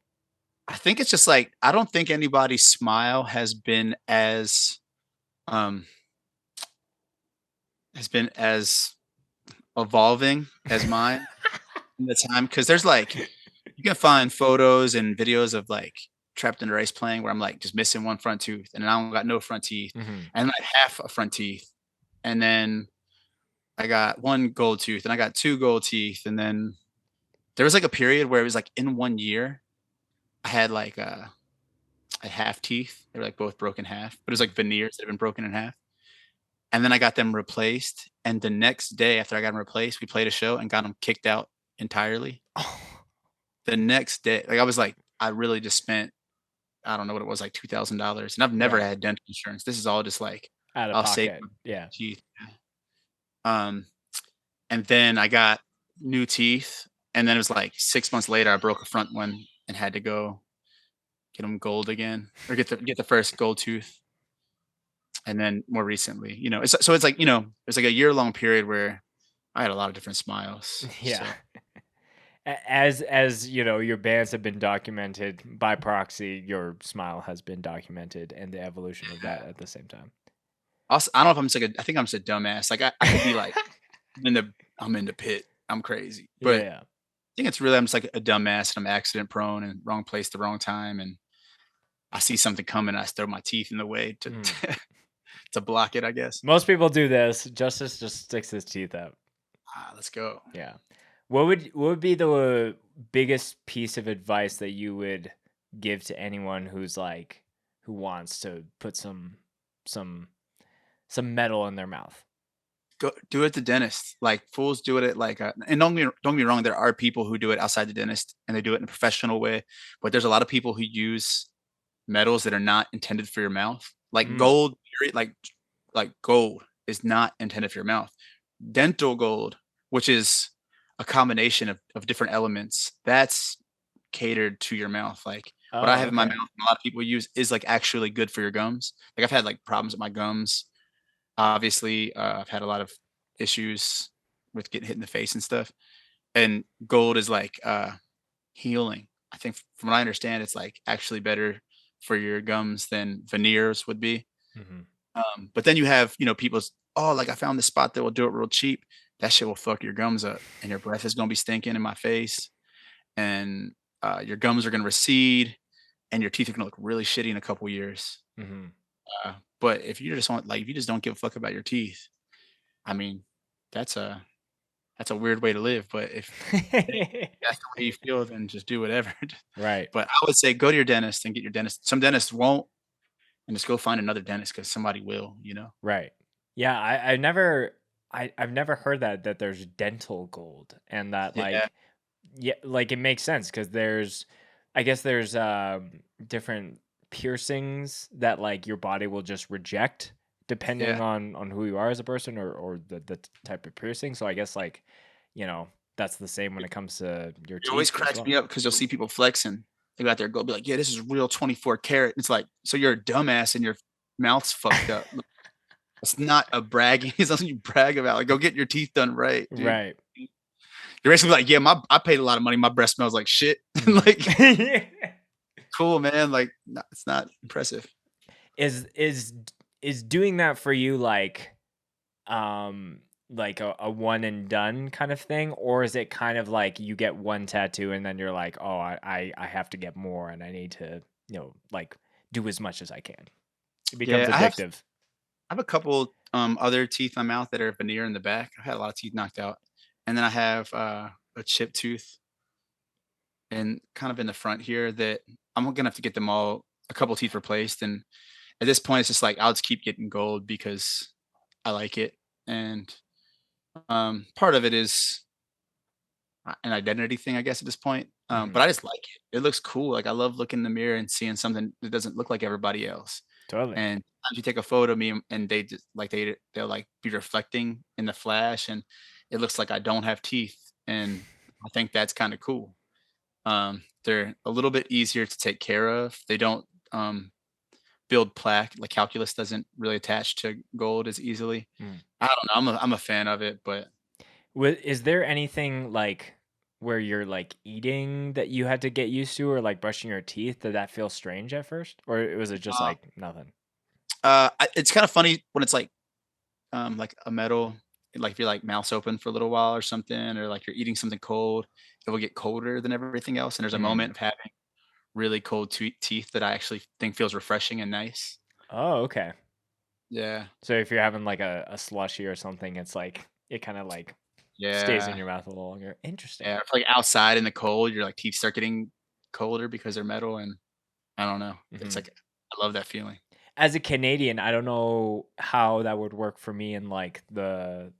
I think it's just like I don't think anybody's smile um has been as evolving as mine in the time because there's like you can find photos and videos of like trapped in the race playing where I'm like just missing one front tooth and I don't got no front teeth Mhm. and like half a front teeth and then I got one gold tooth and I got two gold teeth and then there was like a period where it was like in 1 year I had like a half teeth. They were like both broken half, but it was like veneers that had been broken in half. And then I got them replaced. And the next day after I got them replaced, we played a show and got them kicked out entirely. The next day, like I was like, I really just spent, I don't know what it was, like $2,000. And I've never Right. had dental insurance. This is all just like, Out of I'll save pocket. my Yeah. teeth. Um, and then I got new teeth. And then it was like 6 months later, I broke a front one and had to go get them gold again or get the first gold tooth. And then more recently, it's like, there's like a year-long period where I had a lot of different smiles, Yeah. so As your bands have been documented by proxy, your smile has been documented and the evolution of that at the same time. also, I don't know if I'm just like I think I'm just a dumbass, like, I could be like, I'm in the pit, I'm crazy, but I Yeah. think it's really I'm just like a dumbass, and I'm accident prone and wrong place, the wrong time, and I see something coming, I throw my teeth in the way to Mm. to block it, I guess. Most people do this. Justice just sticks his teeth out. Let's go. Yeah. What would be the biggest piece of advice that you would give to anyone who wants to put some some metal in their mouth? Go do it at the dentist. Like fools do it at like and don't get me wrong, there are people who do it outside the dentist and they do it in a professional way, but there's a lot of people who use metals that are not intended for your mouth. Like Mm. gold, like gold is not intended for your mouth. Dental gold, which is a combination of different elements, that's catered to your mouth. Like what I Oh, have in my mouth okay. and a lot of people use is like actually good for your gums. Like I've had like problems with my gums. Obviously, I've had a lot of issues with getting hit in the face and stuff. And gold is like healing. I think from what I understand, it's like actually better for your gums than veneers would be. Mhm. But then you have, people's, oh, like I found this spot that will do it real cheap. That shit will fuck your gums up and your breath is gonna be stinking in my face. And your gums are gonna recede, and your teeth are gonna look really shitty in a couple years. Mhm. But if you just want, like, if you just don't give a fuck about your teeth, I mean, that's a that's a weird way to live. But if that's the way you feel, then just do whatever. Right. But I would say go to your dentist and get your dentist. Some dentists won't, and just go find another dentist because somebody will. You know? Right. Yeah, I've never heard that there's dental gold and that Yeah, like yeah, like it makes sense because there's I guess there's different piercings that like your body will just reject depending yeah. on who you are as a person or the type of piercing. So I guess like, you know, that's the same when it comes to your It always teeth as cracks well. me up because you'll see people flexing. They go out there, go be like, "Yeah, this is real 24 karat." It's like, so you're a dumbass and your mouth's fucked up. It's not a bragging. It's something you brag about. Like, go get your teeth done right, dude. Right. You're basically like, yeah, I paid a lot of money. My breath smells like shit. Mhm. Like, cool, man. Like, no, it's not impressive. Is is doing that for you like a one and done kind of thing, or is it kind of like you get one tattoo and then you're like, oh, I have to get more and I need to, like do as much as I can. It becomes Yeah, addictive. I have a couple other teeth in my mouth that are veneer in the back. I had a lot of teeth knocked out, and then I have a chipped tooth and kind of in the front here that I'm gonna have to get them all a couple teeth replaced. And at this point, it's just like I'll just keep getting gold because I like it, and part of it is an identity thing, I guess, at this point. Mhm. But I just like it. It looks cool. Like I love looking in the mirror and seeing something that doesn't look like everybody else. Totally. And sometimes you take a photo of me and they just like they'll like be reflecting in the flash, and it looks like I don't have teeth, and I think that's kind of cool. They're a little bit easier to take care of. They don't build plaque. Like calculus doesn't really attach to gold as easily. Mm. I don't know. I'm a fan of it, but Is there anything like where you're like eating that you had to get used to, or like brushing your teeth? Did that feel strange at first, or was it just uh, like nothing? it's kind of funny when it's like a metal, like if you're like mouth's open for a little while or something, or like you're eating something cold, it will get colder than everything else. And there's a Mm. moment of having really cold teeth that I actually think feels refreshing and nice. Oh, okay. Yeah, So if you're having like a slushy or something, it's like it kind of like stays in yeah, your mouth a little longer. Interesting. yeah. If, like outside in the cold, your like teeth start getting colder because they're metal, and I don't know. It's Mhm. like I love that feeling. As a Canadian, I don't know how that would work for me in like the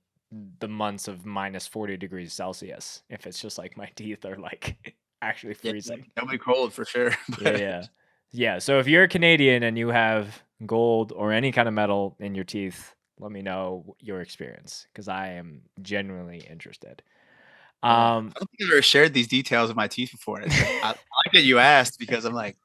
months of minus 40 degrees Celsius. If it's just like my teeth are like actually Yeah, freezing. it'll be cold for sure. Yeah, But yeah. Yeah, so if you're a Canadian and you have gold or any kind of metal in your teeth, let me know your experience because I am genuinely interested. yeah, Um, I don't think I've ever shared these details of my teeth before. I like that you asked because I'm like,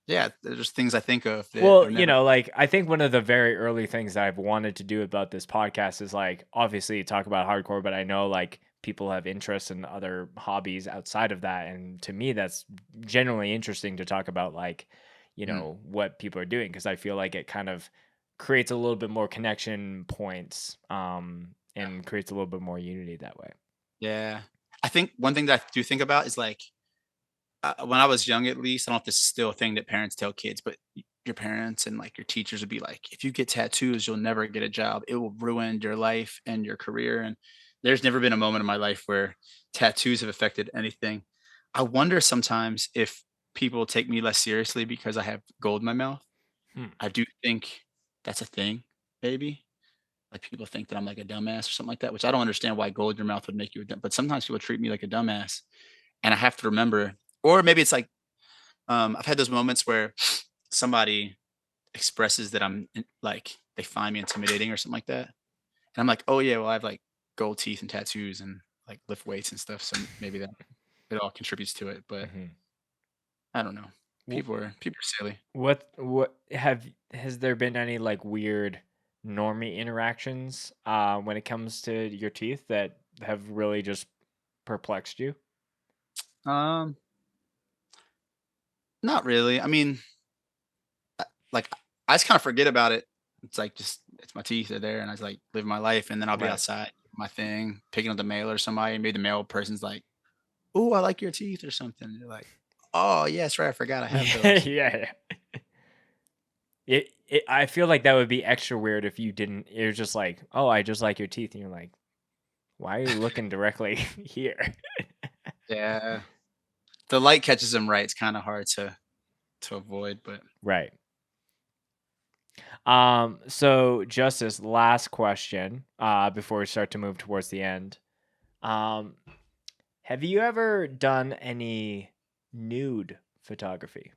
yeah, there's just things I think of that well, I've never. like I think one of the very early things that I've wanted to do about this podcast is like obviously talk about hardcore, but I know like people have interests in other hobbies outside of that, and to me that's genuinely interesting to talk about like, Mm, what people are doing because I feel like it kind of creates a little bit more connection points and creates a little bit more unity that way. yeah. I think one thing that I do think about is like when I was young, at least, I don't know if this is still a thing that parents tell kids, but your parents and like your teachers would be like, if you get tattoos, you'll never get a job. It will ruin your life and your career. And there's never been a moment in my life where tattoos have affected anything. I wonder sometimes if people take me less seriously because I have gold in my mouth. Hmm. I do think that's a thing, maybe. Like people think that I'm like a dumbass or something like that, which I don't understand why gold in your mouth would make you a dumb. But sometimes people treat me like a dumbass, and I have to remember. Or maybe it's like I've had those moments where somebody expresses that like they find me intimidating or something like that, and I'm like, oh yeah, well I have like gold teeth and tattoos and like lift weights and stuff, so maybe that it all contributes to it. But Mhm. I don't know. People are silly. What has there been any like weird normie interactions when it comes to your teeth that have really just perplexed you? Um, Not really. I mean, like I just kind of forget about it. It's like just it's my teeth are there, and I just like live my life, and then I'll be Right. outside, my thing, picking up the mail or somebody, and maybe the mail person's like "Ooh, I like your teeth," or something. You're like, "Oh, yeah, that's right. I forgot I have Yeah, those." yeah. I feel like that would be extra weird if you didn't. You're just like, oh, I just like your teeth, and you're like, why are you looking directly here? Yeah. The light catches them right. It's kinda hard to avoid, but Right. So Justice, last question, before we start to move towards the end. Um, have you ever done any nude photography?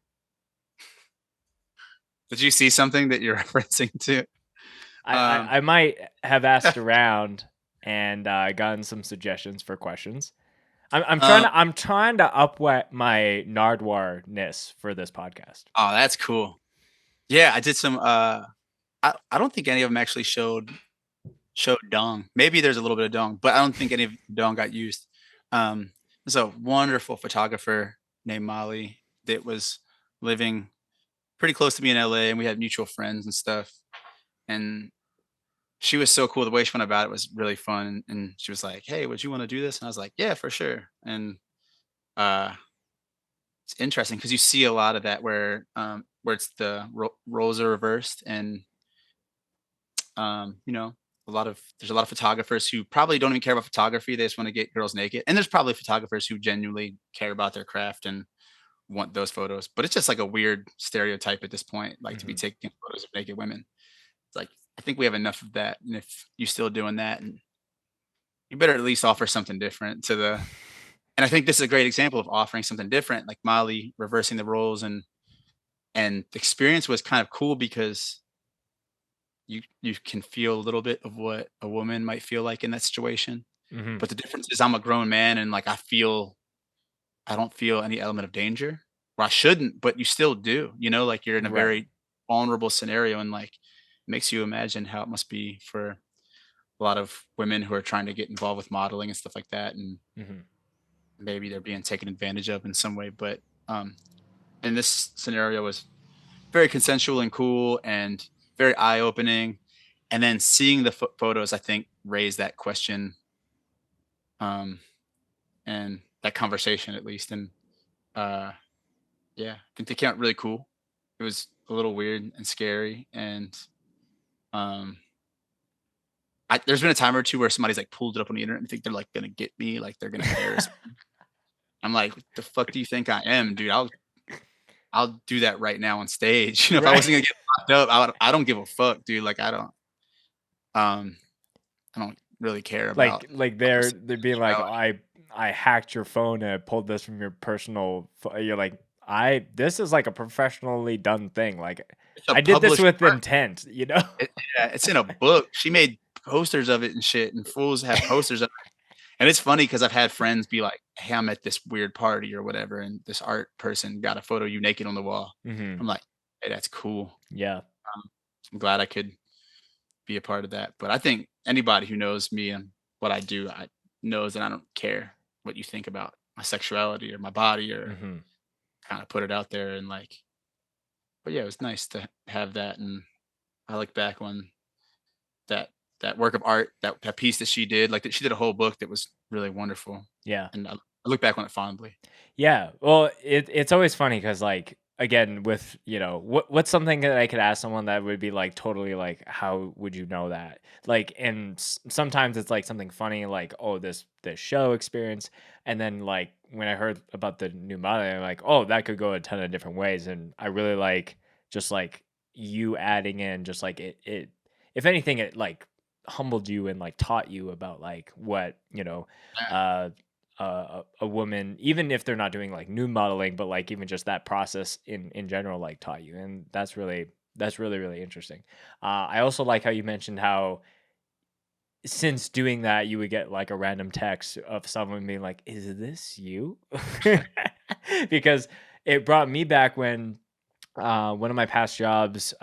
did you see something that you're referencing to? I, Um, I, I might have asked around and gotten some suggestions for questions. um I'm trying to upwet my Nardwar-ness for this podcast. oh, that's cool. Yeah, I did some, I don't think any of them actually showed dong. Maybe there's a little bit of dong, but I don't think any of the dong got used. There's a wonderful photographer named Molly that was living pretty close to me in LA, and we had mutual friends and stuff. And she was so cool. The way she went about it was really fun. And she was like, "Hey, would you want to do this?" And I was like, "Yeah, for sure." And uh, it's interesting because you see a lot of that where it's the roles are reversed, and you know, there's a lot of photographers who probably don't even care about photography. They just want to get girls naked, and there's probably photographers who genuinely care about their craft and want those photos. But it's just like a weird stereotype at this point, like to be Hmm. taking photos of naked women. It's like I think we have enough of that, and if you still doing that, and you better at least offer something different to the. And I think this is a great example of offering something different, like Molly reversing the roles, and the experience was kind of cool because you can feel a little bit of what a woman might feel like in that situation. Hmm. But the difference is I'm a grown man and like I don't feel any element of danger. Or I shouldn't, but you still do. You know, like you're in a Right. very vulnerable scenario and like it makes you imagine how it must be for a lot of women who are trying to get involved with modeling and stuff like that. And Hmm. maybe they're being taken advantage of in some way. But in this scenario was very consensual and cool and very eye opening. And then seeing the photos, I think, raised that question um, and that conversation at least. And uh, yeah, I think they came out really cool. It was a little weird and scary. And um, there's been a time or two where somebody's like pulled it up on the internet and think they're like gonna get me, like they're gonna embarrass me. I'm like, what the fuck do you think I am, dude? I'll do that right now on stage. You know, if I Right. wasn't gonna get locked up, I don't give a fuck, dude. Like um I don't really care about Like publicity, they're being like, oh, sexuality. I hacked your phone and I pulled this from your personal. You're like, I this is like a professionally done thing. Like It's a I did this published with work. intent, you know? Yeah, it's in a book. She made posters of it and shit, and fools have posters of it. And it's funny because 'cause I've had friends be like, "Hey, I'm at this weird party or whatever, and this art person got a photo of you naked on the wall." Hmm. I'm like, "Hey, that's cool." Yeah. Um, I'm glad I could be a part of that. But I think anybody who knows me and what I do, I knows that I don't care what you think about my sexuality or my body or Hmm. kinda put it out there and, like but yeah, it was nice to have that, and I look back on that that work of art, that piece that she did, like, that she did a whole book that was really wonderful, Yeah. and I look back on it fondly. Yeah. Well, it's always funny because like again with what's something that I could ask someone that would be like totally like how would you know that like and sometimes it's like something funny like oh this show experience and then like when I heard about the new model I'm like oh that could go a ton of different ways and I really like just like you adding in just like it if anything it like humbled you and like taught you about like what Yeah, uh a woman, even if they're not doing like nude modeling, but like even just that process in general, like taught you, and that's really really interesting. I also like how you mentioned how since doing that you would get like a random text of someone being like, "Is this you?" Because it brought me back when one of my past jobs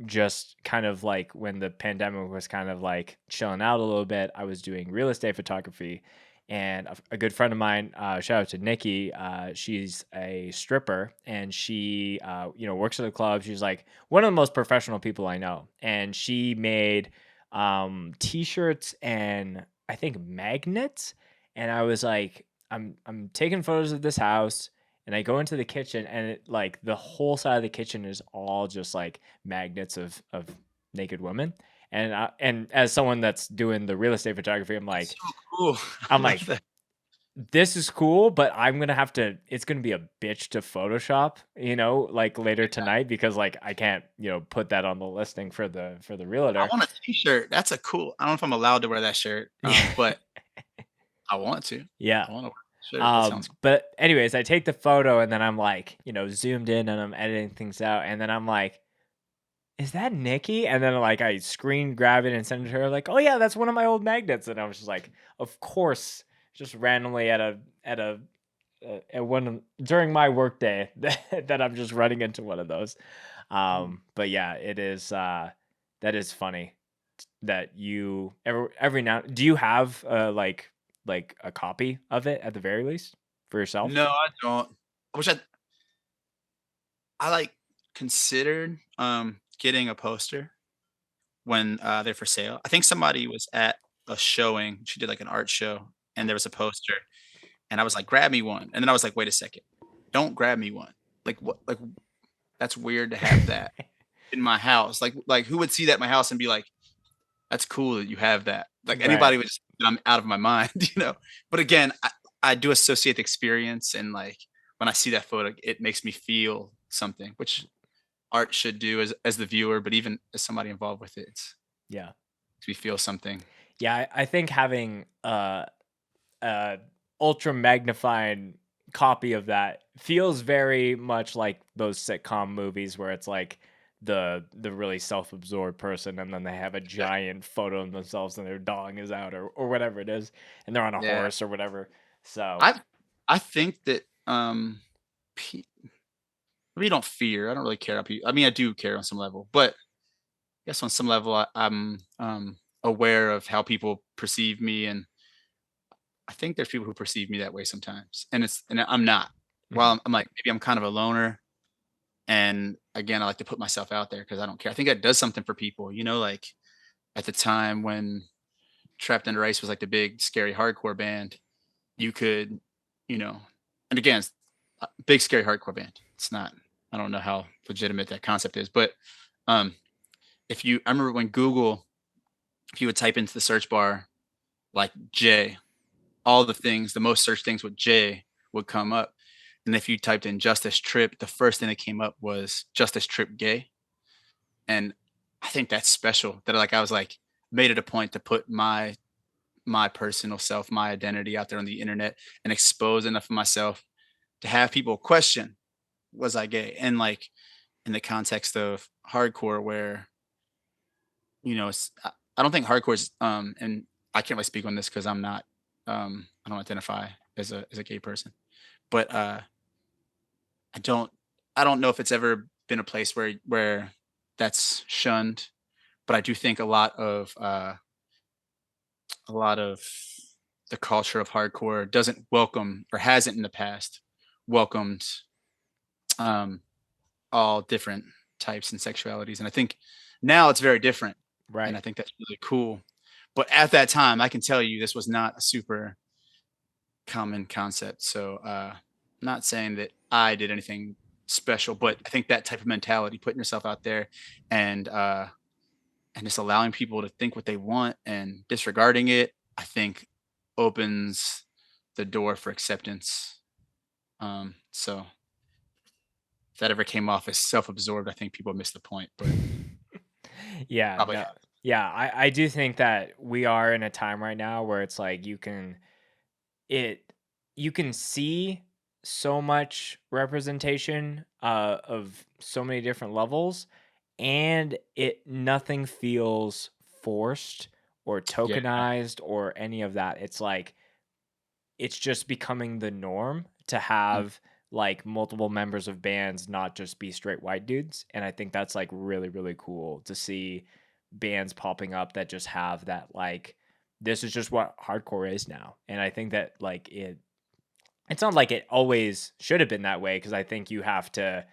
just kind of like when the pandemic was kind of like chilling out a little bit I was doing real estate photography and a good friend of mine shout out to Nikki she's a stripper and she works at a club she's like one of the most professional people I know and she made t-shirts and I think magnets and I was like I'm taking photos of this house, and I go into the kitchen, and it, like, the whole side of the kitchen is all just like magnets of naked women. And as someone that's doing the real estate photography, That's so cool. I I'm love like, that. this is cool, but I'm gonna have to. It's gonna be a bitch to Photoshop, like later tonight, because like I can't, put that on the listing for the I realtor. want a t-shirt. That's a cool I don't know if I'm allowed to wear that shirt, Yeah, but I want to. yeah. I wanna wear that shirt. That sounds cool. But anyways, I take the photo and then I'm like, zoomed in and I'm editing things out, and then I'm like, is that Nikki? And then like I screen grab it and send it to her, like, oh yeah, that's one of my old magnets. And I was just like, of course, just randomly at one during my workday that I'm just running into one of those. Mm. But yeah, it is that is funny that you every now do you have like a copy of it at the very least for yourself? No, I don't. I wish I, like, considered, getting a poster when, they're for sale. I think somebody was at a showing. She did, like, an art show, and there was a poster, and I was like, "Grab me one." And then I was like, "Wait a second. Don't grab me one." Like, what like, that's weird to have that in my house. Like, who would see that in my house and be like, "That's cool that you have that." Like, Right. anybody would just think I'm out of my mind, you know? But again, I do associate the experience and, like, when I see that photo, it makes me feel something, which art should do as the viewer, but even as somebody involved with it, it's Yeah. makes me feel something. Yeah, I think having a ultra magnified copy of that feels very much like those sitcom movies where it's like the really self-absorbed person, and then they have a Exactly. giant photo of themselves and their dong is out, or whatever it is, and they're on a Yeah. horse or whatever. So I I think that, pe we don't fear, I don't really care how people I mean, I do care on some level, but I guess on some level, I'm, aware of how people perceive me, and I think there's people who perceive me that way sometimes, and I'm not. mhm, Well, I'm like, maybe I'm kind of a loner, and again, I like to put myself out there because I don't care. I think that does something for people, like, at the time when Trapped Under Ice was, like, the big scary hardcore band, you could, you know and again, it's a big scary hardcore band. It's not I don't know how legitimate that concept is, but, um, if you I remember when Google, if you would type into the search bar, like, J, all the things, the most searched things with J would come up. And if you typed in Justice Tripp, the first thing that came up was Justice Tripp gay. And I think that's special that like I was like made it a point to put my personal self, my identity out there on the internet and expose enough of myself to have people question, was I gay? And like in the context of hardcore where, I don't think hardcore is and I can't really speak on this because I'm not I don't identify as a gay person. But I don't I don't know if it's ever been a place where that's shunned, but I do think a lot of the culture of hardcore doesn't welcome or hasn't in the past welcomed um, all different types and sexualities, and I think now it's very different, and right. I think that's really cool. But at that time, I can tell you this was not a super common concept. So, not saying that I did anything special, but I think that type of mentality, putting yourself out there and just allowing people to think what they want and disregarding it, I think opens the door for acceptance. So if that ever came off as self-absorbed, I think people miss the point, but Yeah, probably no. have. Yeah, I do think that we are in a time right now where it's like it you can see so much representation of so many different levels, and it nothing feels forced or Yeah. tokenized or any of that. It's like it's just becoming the norm to Mm. have like multiple members of bands not just be straight white dudes, and I think that's like really really cool to see bands popping up that just have that, like, this is just what hardcore is now. And I think that like it's not like it always should have been that way, because I think you have to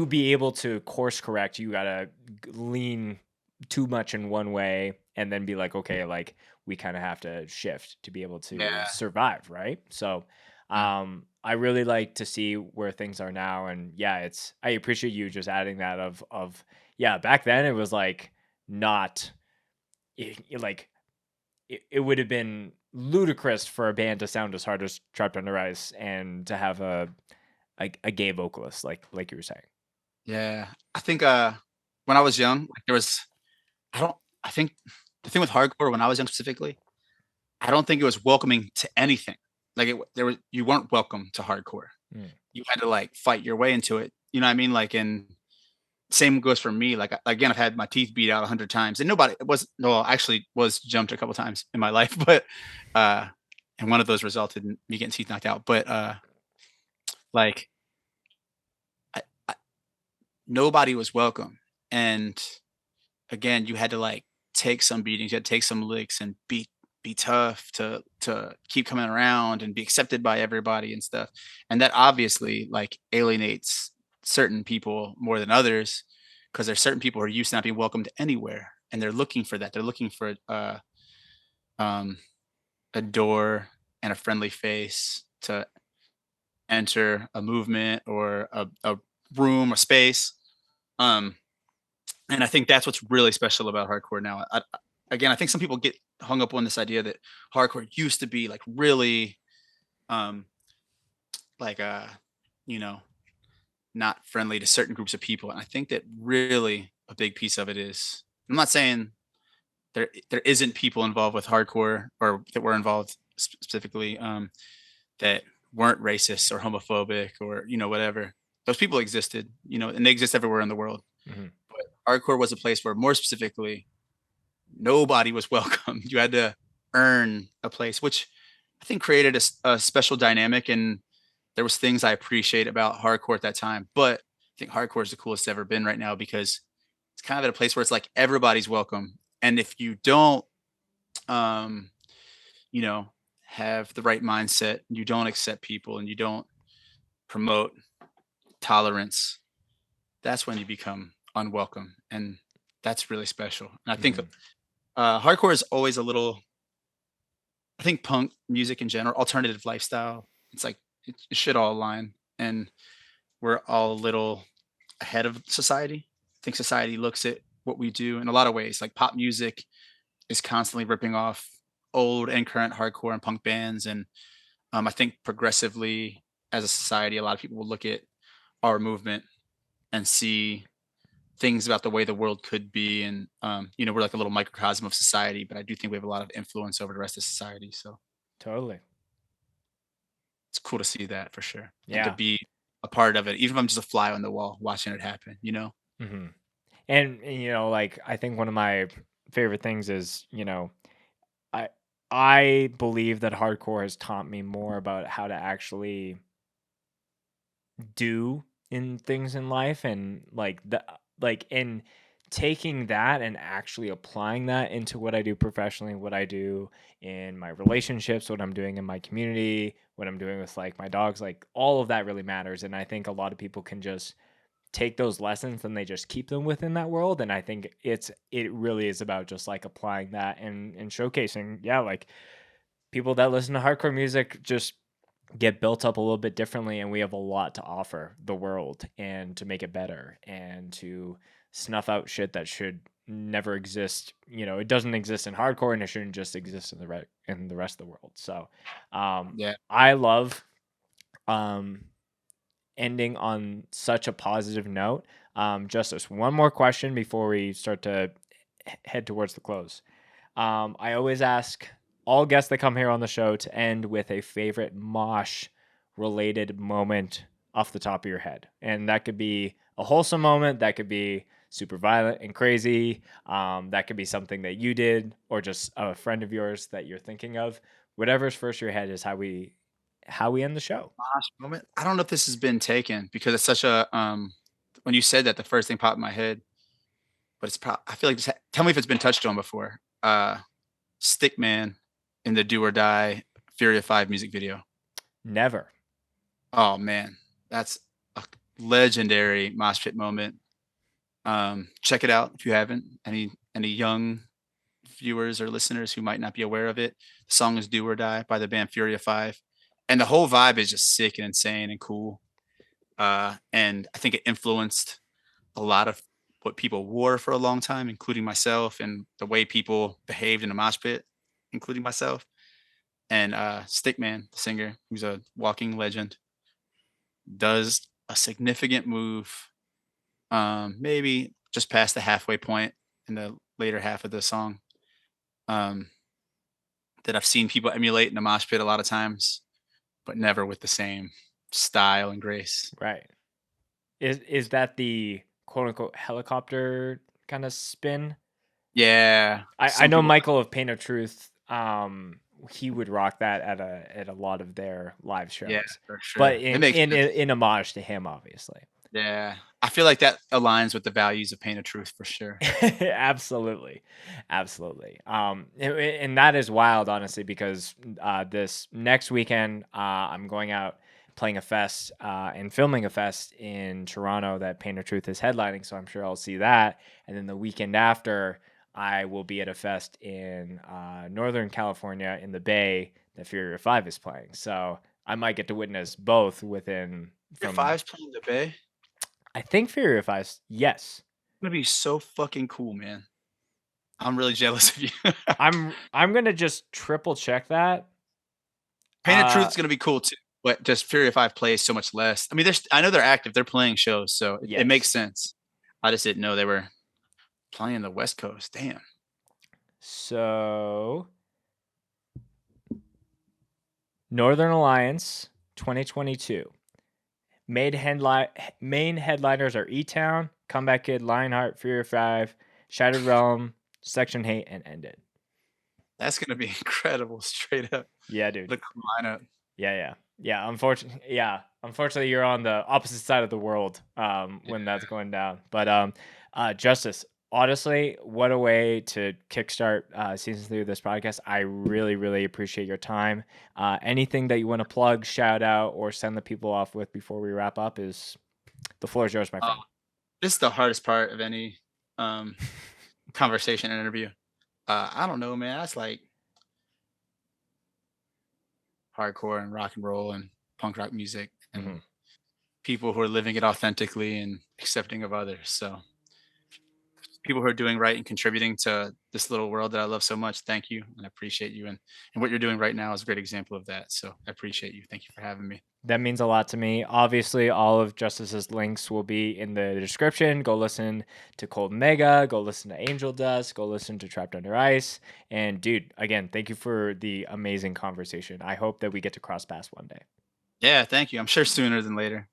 be able to course correct, you gotta lean too much in one way and then be like, okay, like we kind of have to shift to be able to Yeah. survive, right? So Yeah. I really like to see where things are now. And yeah, I appreciate you just adding that of yeah, back then it was like not like it would have been ludicrous for a band to sound as hard as Trapped Under Ice and to have a gay vocalist like you were saying. Yeah. I think when I was young, like there was I don't I think the thing with hardcore when I was young specifically, I don't think it was welcoming to anything. Like there was you weren't welcome to hardcore. Mm. You had to like fight your way into it. You know what I mean? Like and same goes for me. Like again, I've had my teeth beat out 100 times, and nobody was no actually was jumped a couple times in my life, but uh, and one of those resulted in me getting teeth knocked out. But like I, I, nobody was welcome, and again, you had to like take some beatings, you had to take some licks, and be tough to keep coming around and be accepted by everybody and stuff. And that obviously like alienates certain people more than others because there's certain people who are used to not being welcomed anywhere, and they're looking for that. They're looking for um, a door and a friendly face to enter a movement or a room or space. Um, and I think that's what's really special about hardcore now. Again, I think some people get hung up on this idea that hardcore used to be like really, um, like you know, not friendly to certain groups of people. And I think that really a big piece of it is. I'm not saying there isn't people involved with hardcore or that were involved specifically that weren't racist or homophobic or whatever. Those people existed, and they exist everywhere in the world. Mm-hmm. But hardcore was a place where, more specifically, nobody was welcome. You had to earn a place, which I think created a special dynamic. And there was things I appreciate about hardcore at that time. But I think hardcore is the coolest it's ever been right now because it's kind of at a place where it's like everybody's welcome. And if you don't, um, you know, have the right mindset, you don't accept people, and you don't promote tolerance, that's when you become unwelcome. And that's really special. And I think Mm-hmm. hardcore is always a little, I think punk music in general, alternative lifestyle, it's like it should all align. And we're all a little ahead of society. I think society looks at what we do in a lot of ways. Like pop music is constantly ripping off old and current hardcore and punk bands. And I think progressively as a society, a lot of people will look at our movement and see things about the way the world could be. And, we're like a little microcosm of society, but I do think we have a lot of influence over the rest of society. So Totally. it's cool to see that for sure and to Yeah. be a part of it, even if I'm just a fly on the wall watching it happen. Mm-hmm. And like I think one of my favorite things is, I I believe that hardcore has taught me more about how to actually do in things in life and like in taking that and actually applying that into what I do professionally, what I do in my relationships, what I'm doing in my community, what I'm doing with like my dogs, like all of that really matters. And I think a lot of people can just take those lessons and they just keep them within that world. And I think it really is about just like applying that and showcasing, yeah, like people that listen to hardcore music just get built up a little bit differently, and we have a lot to offer the world and to make it better and to snuff out shit that should never exist. It doesn't exist in hardcore, and it shouldn't just exist in the rest of the world. So Yeah. I love um ending on such a positive note. Justice, one more question before we start to head towards the close. I always ask all guests that come here on the show to end with a favorite mosh related moment off the top of your head. And that could be a wholesome moment, that could be super violent and crazy, that could be something that you did or just a friend of yours that you're thinking of. Whatever's first in your head is how we end the show. Gosh, moment. I don't know if this has been taken because it's such a when you said that, the first thing popped in my head, but it's probably, I feel like, just tell me if it's been touched on before. Stickman in the Do or Die Fury of Five music video. Never. Oh man, that's a legendary mosh pit moment. Check it out if you haven't. any young viewers or listeners who might not be aware of it, the song is "Do or Die" by the band Fury of Five, and the whole vibe is just sick and insane and cool. And I think it influenced a lot of what people wore for a long time, including myself, and the way people behaved in a mosh pit, including myself. And Stickman, the singer, who's a walking legend, does a significant move, maybe just past the halfway point in the later half of the song, um, that I've seen people emulate in the mosh pit a lot of times, but never with the same style and grace. Right. Is that the quote unquote helicopter kind of spin? Yeah, I some know people. Michael of Pain of Truth. He would rock that at a lot of their live Yeah, shows, for but sure. It makes sense. in homage to him, obviously. Yeah, I feel like that aligns with the values of Pain of Truth for sure. Absolutely, absolutely. And that is wild, honestly, because this next weekend I'm going out playing a fest and filming a fest in Toronto that Pain of Truth is headlining. So I'm sure I'll see that, and then the weekend after, I will be at a fest in Northern California in the Bay that Fury of Five is playing. So I might get to witness both within Your from. Five's playing the Bay. I think Fury of Five, yes. Gonna be so fucking cool, man. I'm really jealous of you. I'm gonna just triple check that. Pain of Uh, Truth's gonna be cool too, but just Fury of Five plays so much less. I mean, I know they're active, they're playing shows, so it makes yes. sense. I just didn't know they were playing the West Coast. Damn. So Northern Alliance 2022. Main headliners are E Town, Comeback Kid, Lionheart, Fury of Five, Shattered Realm, Section Hate, and End It. That's gonna be incredible, straight up. Yeah, dude. The lineup. Yeah. Unfortunately, you're on the opposite side of the world when that's going down. But Justice, honestly, what a way to kickstart season 3 of this podcast. I really, really appreciate your time. Anything that you want to plug, shout out, or send the people off with before we wrap up is the floor is yours, my friend. This is the hardest part of any conversation and interview. I don't know, man. That's like hardcore and rock and roll and punk rock music and people who are living it authentically and accepting of others. So people who are doing right and contributing to this little world that I love so much, thank you and I appreciate you. And what you're doing right now is a great example of that. So I appreciate you. Thank you for having me. That means a lot to me. Obviously, all of Justice's links will be in the description. Go listen to Cold Mega. Go listen to Angel Dust. Go listen to Trapped Under Ice. And dude, again, thank you for the amazing conversation. I hope that we get to cross paths one day. Yeah, thank you. I'm sure sooner than later.